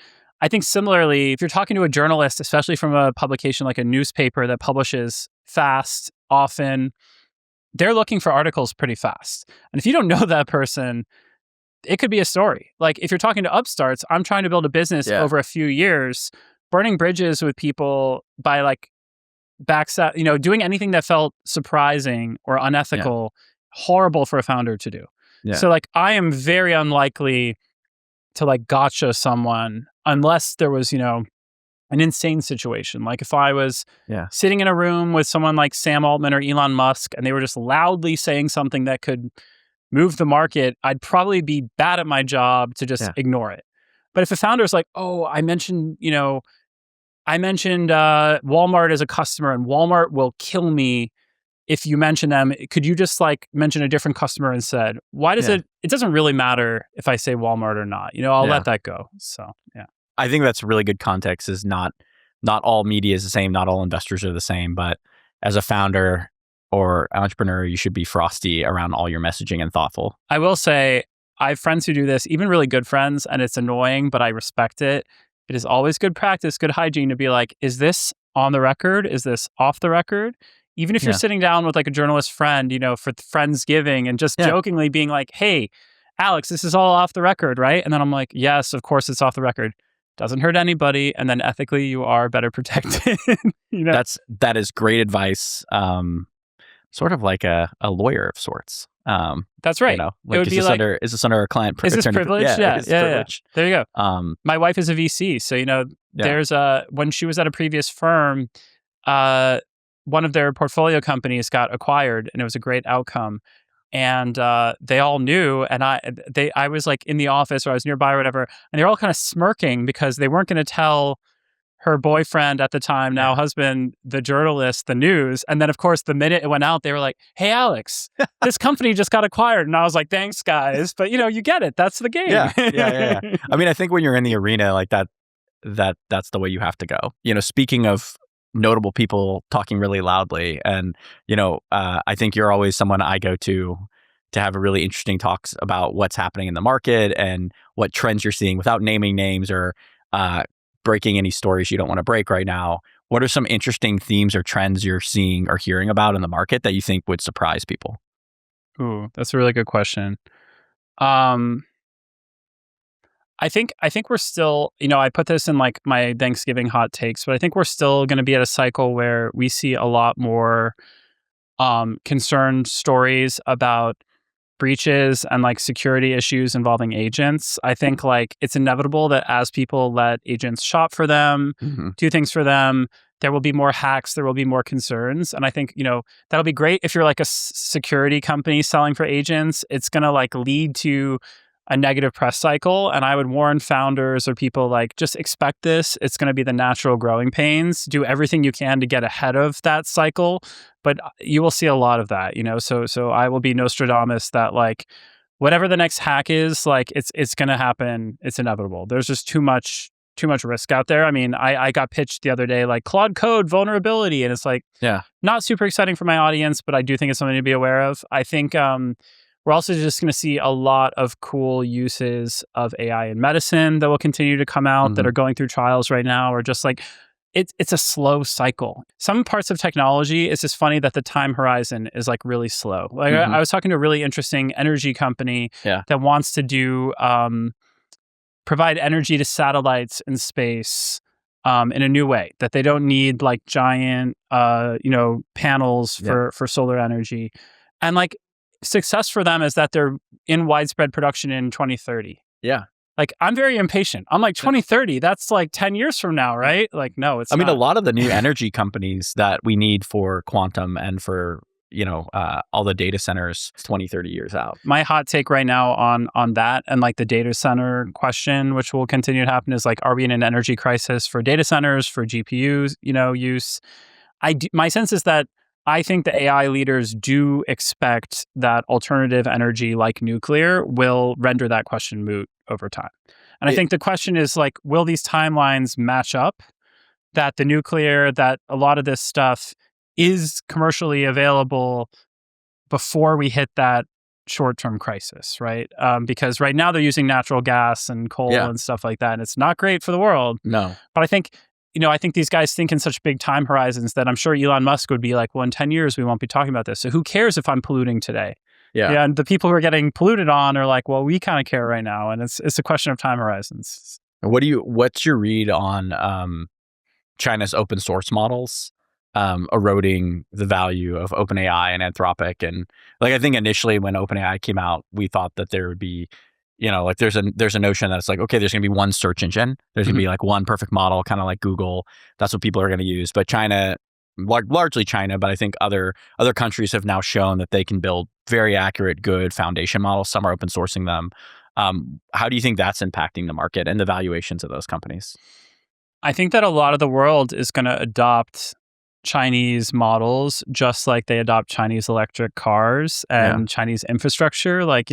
I think similarly, if you're talking to a journalist, especially from a publication like a newspaper that publishes fast, often, they're looking for articles pretty fast. And if you don't know that person, it could be a story. Like if you're talking to Upstarts, I'm trying to build a business over a few years, burning bridges with people by like doing anything that felt surprising or unethical, horrible for a founder to do. So like I am very unlikely to like gotcha someone unless there was, an insane situation. Like if I was sitting in a room with someone like Sam Altman or Elon Musk and they were just loudly saying something that could move the market, I'd probably be bad at my job to just ignore it. But if a founder is like, oh, I mentioned Walmart as a customer and Walmart will kill me if you mention them, could you just like mention a different customer instead? Why does it doesn't really matter if I say Walmart or not, I'll let that go. So, I think that's really good context is not all media is the same. Not all investors are the same, but as a founder or entrepreneur, you should be frosty around all your messaging and thoughtful. I will say I have friends who do this, even really good friends, and it's annoying, but I respect it. It is always good practice, good hygiene to be like, is this on the record? Is this off the record? Even if you're sitting down with like a journalist friend, for Friendsgiving and just jokingly being like, hey, Alex, this is all off the record, right? And then I'm like, yes, of course it's off the record. Doesn't hurt anybody. And then ethically, you are better protected. That is great advice. Sort of like a lawyer of sorts. That's right. Like it would is this under a client privilege? Is this privilege? Yeah. Privilege. There you go. My wife is a VC. So, there's when she was at a previous firm, one of their portfolio companies got acquired and it was a great outcome. And they all knew, and I was like in the office or I was nearby or whatever, and they're all kind of smirking because they weren't going to tell her boyfriend at the time, now husband, the journalist, the news. And then of course, the minute it went out, they were like, hey, Alex, this company just got acquired. And I was like, thanks guys. But you get it. That's the game. Yeah. I mean, I think when you're in the arena like that's the way you have to go. Speaking of notable people talking really loudly. And, I think you're always someone I go to have a really interesting talks about what's happening in the market and what trends you're seeing without naming names or breaking any stories you don't want to break right now. What are some interesting themes or trends you're seeing or hearing about in the market that you think would surprise people? Ooh, that's a really good question. I think we're still, I put this in like my Thanksgiving hot takes, but I think we're still going to be at a cycle where we see a lot more concerned stories about breaches and like security issues involving agents. I think like it's inevitable that as people let agents shop for them, do things for them, there will be more hacks, there will be more concerns. And I think, that'll be great if you're like a security company selling for agents. It's going to like lead to a negative press cycle. And I would warn founders or people like, just expect this. It's going to be the natural growing pains. Do everything you can to get ahead of that cycle. But you will see a lot of that, So I will be Nostradamus that like, whatever the next hack is, like it's going to happen. It's inevitable. There's just too much risk out there. I mean, I got pitched the other day, like Claude Code vulnerability. And it's like, not super exciting for my audience, but I do think it's something to be aware of. I think, We're also just going to see a lot of cool uses of AI in medicine that will continue to come out that are going through trials right now, or just like it's a slow cycle. Some parts of technology, it's just funny that the time horizon is like really slow. Like I was talking to a really interesting energy company that wants to do provide energy to satellites in space in a new way, that they don't need like giant panels for solar energy. And like success for them is that they're in widespread production in 2030. Yeah. Like, I'm very impatient. I'm like, 2030, that's like 10 years from now, right? Like, no, it's not. I mean, a lot of the new energy companies that we need for quantum and for, all the data centers 20, 30 years out. My hot take right now on that and like the data center question, which will continue to happen, is like, are we in an energy crisis for data centers, for GPUs, use? My sense is that I think the AI leaders do expect that alternative energy like nuclear will render that question moot over time. And I think the question is like, will these timelines match up? That the nuclear, that a lot of this stuff is commercially available before we hit that short-term crisis, right? Because right now they're using natural gas and coal and stuff like that, and it's not great for the world. No. But I think these guys think in such big time horizons that I'm sure Elon Musk would be like, well, in 10 years, we won't be talking about this. So who cares if I'm polluting today? Yeah. And the people who are getting polluted on are like, well, we kind of care right now. And it's a question of time horizons. What's your read on China's open source models eroding the value of OpenAI and Anthropic? And like, I think initially when OpenAI came out, we thought that there would be, like there's a notion that it's like, okay, there's going to be one search engine. There's going to be like one perfect model, kind of like Google. That's what people are going to use. But China, largely China, but I think other countries have now shown that they can build very accurate, good foundation models. Some are open sourcing them. How do you think that's impacting the market and the valuations of those companies? I think that a lot of the world is going to adopt Chinese models just like they adopt Chinese electric cars and Chinese infrastructure. Like,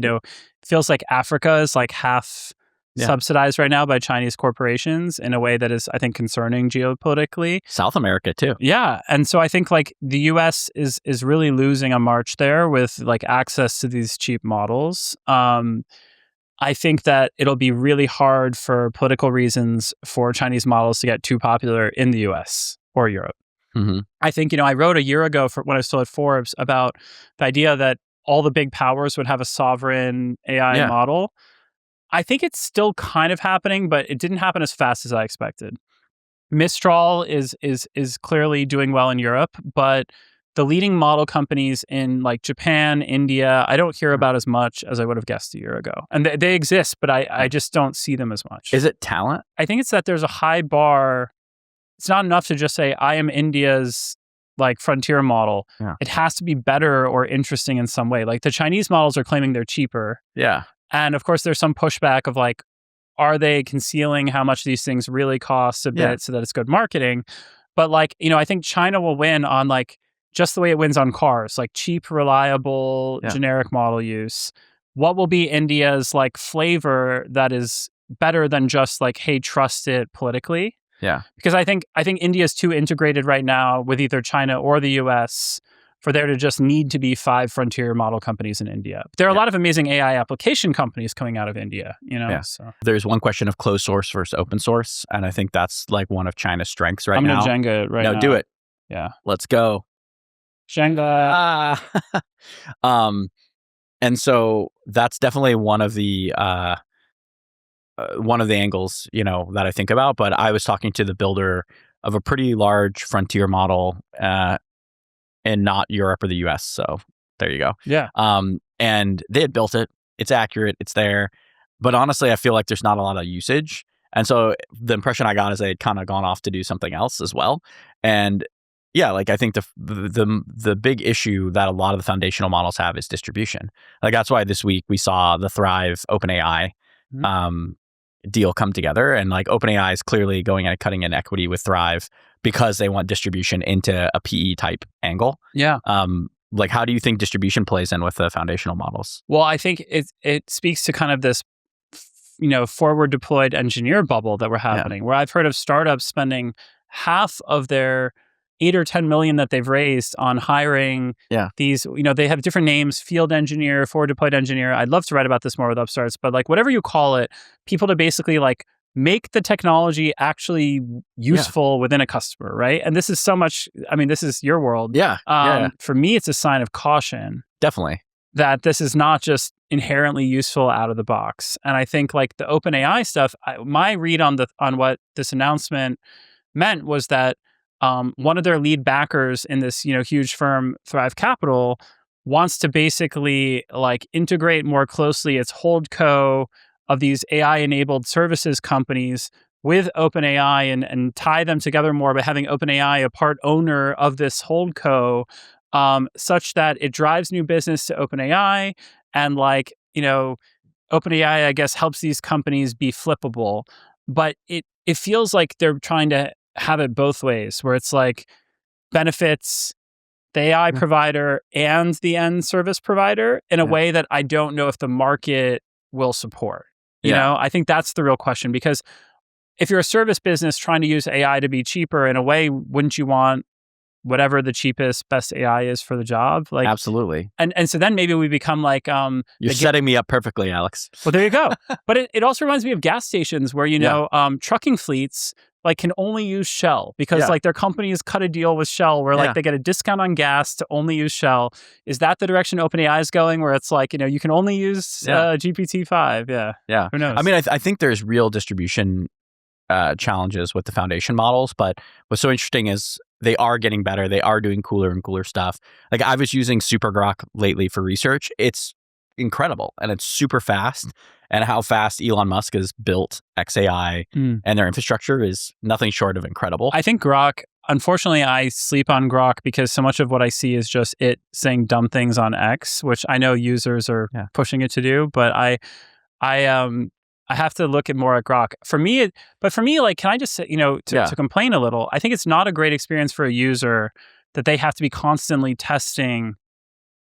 feels like Africa is like half subsidized right now by Chinese corporations in a way that is, I think, concerning geopolitically. South America too. Yeah. And so I think like the US is really losing a march there with like access to these cheap models. I think that it'll be really hard for political reasons for Chinese models to get too popular in the US or Europe. I think, I wrote a year ago when I was still at Forbes about the idea that all the big powers would have a sovereign AI model. I think it's still kind of happening, but it didn't happen as fast as I expected. Mistral is clearly doing well in Europe, but the leading model companies in like Japan, India, I don't hear about as much as I would have guessed a year ago. And they exist, but I just don't see them as much. Is it talent? I think it's that there's a high bar. It's not enough to just say, I am India's like frontier model. Yeah. It has to be better or interesting in some way. Like the Chinese models are claiming they're cheaper. Yeah. And of course, there's some pushback of like, are they concealing how much these things really cost a bit so that it's good marketing? But like, I think China will win on like just the way it wins on cars, like cheap, reliable, generic model use. What will be India's like flavor that is better than just like, hey, trust it politically? Yeah. Because I think India is too integrated right now with either China or the US for there to just need to be 5 frontier model companies in India. There are a lot of amazing AI application companies coming out of India, So there's one question of closed source versus open source, and I think that's like one of China's strengths right now. I'm going to Jenga it right now. No, do it. Yeah. Let's go. Jenga. And so that's definitely one of the angles, that I think about. But I was talking to the builder of a pretty large frontier model in not Europe or the US. So there you go. Yeah. And they had built it. It's accurate. It's there. But honestly, I feel like there's not a lot of usage. And so the impression I got is they had kind of gone off to do something else as well. And yeah, like I think the big issue that a lot of the foundational models have is distribution. Like that's why this week we saw the Thrive OpenAI deal come together, and like OpenAI is clearly going and cutting in equity with Thrive because they want distribution into a PE type angle. Yeah. Like how do you think distribution plays in with the foundational models? Well, I think it speaks to kind of this forward deployed engineer bubble that we're happening, where I've heard of startups spending half of their 8 or 10 million that they've raised on hiring these, they have different names, field engineer, forward deployed engineer. I'd love to write about this more with Upstarts, but like whatever you call it, people to basically like make the technology actually useful within a customer, right? And this is so much, this is your world. For me, it's a sign of caution. Definitely. That this is not just inherently useful out of the box. And I think like the OpenAI stuff, my read on what this announcement meant was that one of their lead backers in this, huge firm, Thrive Capital, wants to basically like integrate more closely its holdco of these AI-enabled services companies with OpenAI and tie them together more by having OpenAI a part owner of this holdco, such that it drives new business to OpenAI and like, OpenAI, I guess, helps these companies be flippable. But it feels like they're trying to have it both ways, where it's like benefits the AI provider and the end service provider in a way that I don't know if the market will support. You know, I think that's the real question, because if you're a service business trying to use AI to be cheaper, in a way, wouldn't you want whatever the cheapest, best AI is for the job? Like, absolutely. And so then maybe we become like... You're setting me up perfectly, Alex. Well, there you go. But it also reminds me of gas stations where, trucking fleets like can only use Shell because like their companies cut a deal with Shell where like they get a discount on gas to only use Shell. Is that the direction OpenAI is going, where it's like, you can only use GPT-5? Yeah. Who knows? I think there's real distribution challenges with the foundation models, but what's so interesting is they are getting better. They are doing cooler and cooler stuff. Like I was using SuperGrok lately for research. It's incredible and it's super fast. And how fast Elon Musk has built XAI and their infrastructure is nothing short of incredible. I think Grok, unfortunately, I sleep on Grok because so much of what I see is just it saying dumb things on X, which I know users are pushing it to do. But I have to look at more at Grok. For me, like, can I just say, to complain a little, I think it's not a great experience for a user that they have to be constantly testing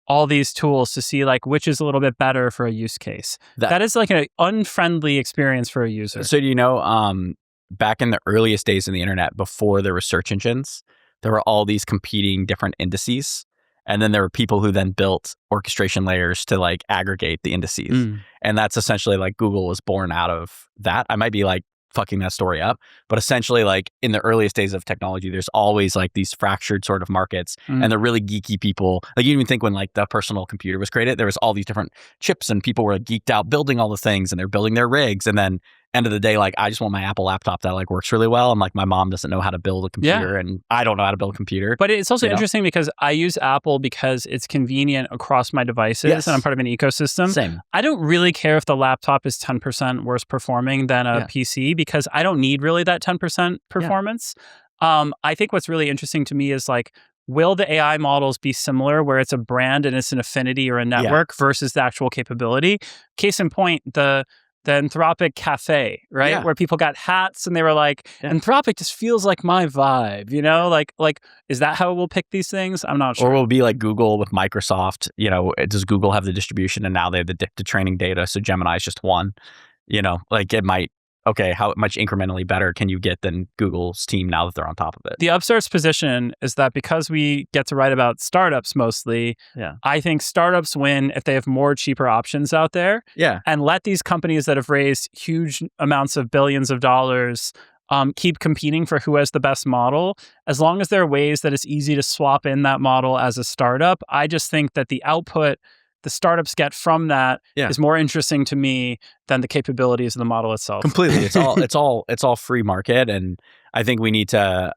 all these tools to see like which is a little bit better for a use case. That is like an unfriendly experience for a user. So do you know, back in the earliest days of the internet, before there were search engines, there were all these competing different indices. And then there were people who then built orchestration layers to like aggregate the indices. And that's essentially like Google was born out of that. I might be like fucking that story up, but essentially like in the earliest days of technology, there's always like these fractured sort of markets and the really geeky people. Like you even think when like the personal computer was created, there was all these different chips and people were geeked out building all the things and they're building their rigs. And then end of the day, like I just want my Apple laptop that like works really well. And like my mom doesn't know how to build a computer and I don't know how to build a computer. But it's also interesting because I use Apple because it's convenient across my devices and I'm part of an ecosystem. Same. I don't really care if the laptop is 10% worse performing than a PC because I don't need really that 10% performance. I think what's really interesting to me is like, will the AI models be similar where it's a brand and it's an affinity or a network versus the actual capability? Case in point, the Anthropic Cafe, right? Yeah. Where people got hats and they were like, Anthropic just feels like my vibe, Like, is that how we'll pick these things? I'm not sure. Or we'll be like Google with Microsoft. Does Google have the distribution and now they have the training data, so Gemini is just one? Like it might, how much incrementally better can you get than Google's team now that they're on top of it? The Upstarts position is that because we get to write about startups mostly, I think startups win if they have more cheaper options out there. And let these companies that have raised huge amounts of billions of dollars keep competing for who has the best model. As long as there are ways that it's easy to swap in that model as a startup, I just think that the output the startups get from that is more interesting to me than the capabilities of the model itself. Completely. It's all free market. And I think we need to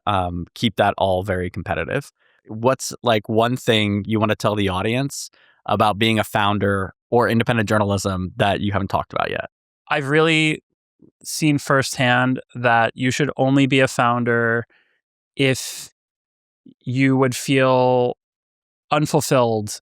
keep that all very competitive. What's like one thing you want to tell the audience about being a founder or independent journalism that you haven't talked about yet? I've really seen firsthand that you should only be a founder if you would feel unfulfilled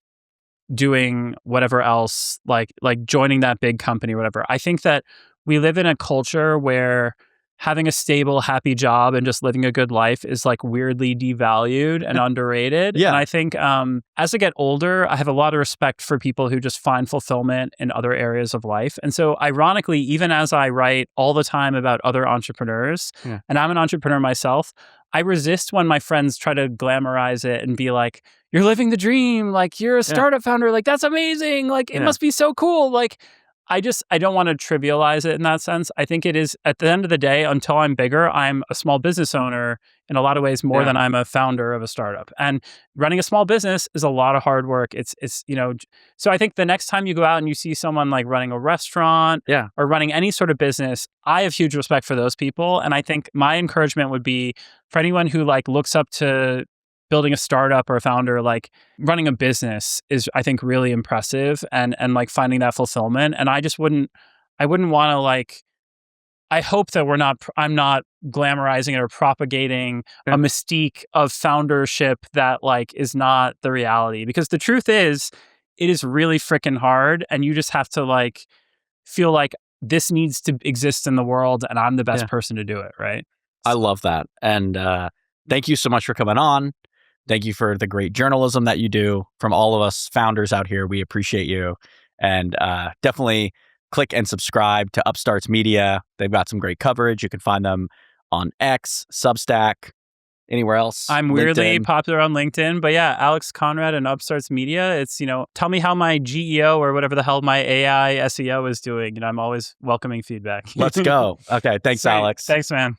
doing whatever else, like joining that big company or whatever. I think that we live in a culture where having a stable, happy job and just living a good life is like weirdly devalued and underrated. And I think as I get older, I have a lot of respect for people who just find fulfillment in other areas of life. And so ironically, even as I write all the time about other entrepreneurs, and I'm an entrepreneur myself, I resist when my friends try to glamorize it and be like, you're living the dream. Like, you're a startup founder. Like, that's amazing. Like, it must be so cool. Like, I don't want to trivialize it in that sense. I think it is, at the end of the day, until I'm bigger, I'm a small business owner in a lot of ways more than I'm a founder of a startup. And running a small business is a lot of hard work. It's so I think the next time you go out and you see someone like running a restaurant or running any sort of business, I have huge respect for those people. And I think my encouragement would be for anyone who like looks up to building a startup or a founder, like running a business is, I think, really impressive and like finding that fulfillment. And I wouldn't want to like, I hope that I'm not glamorizing it or propagating a mystique of foundership that like is not the reality. Because the truth is, it is really freaking hard. And you just have to like feel like this needs to exist in the world and I'm the best person to do it. Right. I love that. And thank you so much for coming on. Thank you for the great journalism that you do. From all of us founders out here, we appreciate you. And definitely click and subscribe to Upstarts Media. They've got some great coverage. You can find them on X, Substack, anywhere else. I'm weirdly LinkedIn. popular on LinkedIn, but yeah, Alex Konrad and Upstarts Media. It's, tell me how my GEO or whatever the hell my AI SEO is doing. I'm always welcoming feedback. Let's go. Okay. Thanks, Alex. Thanks, man.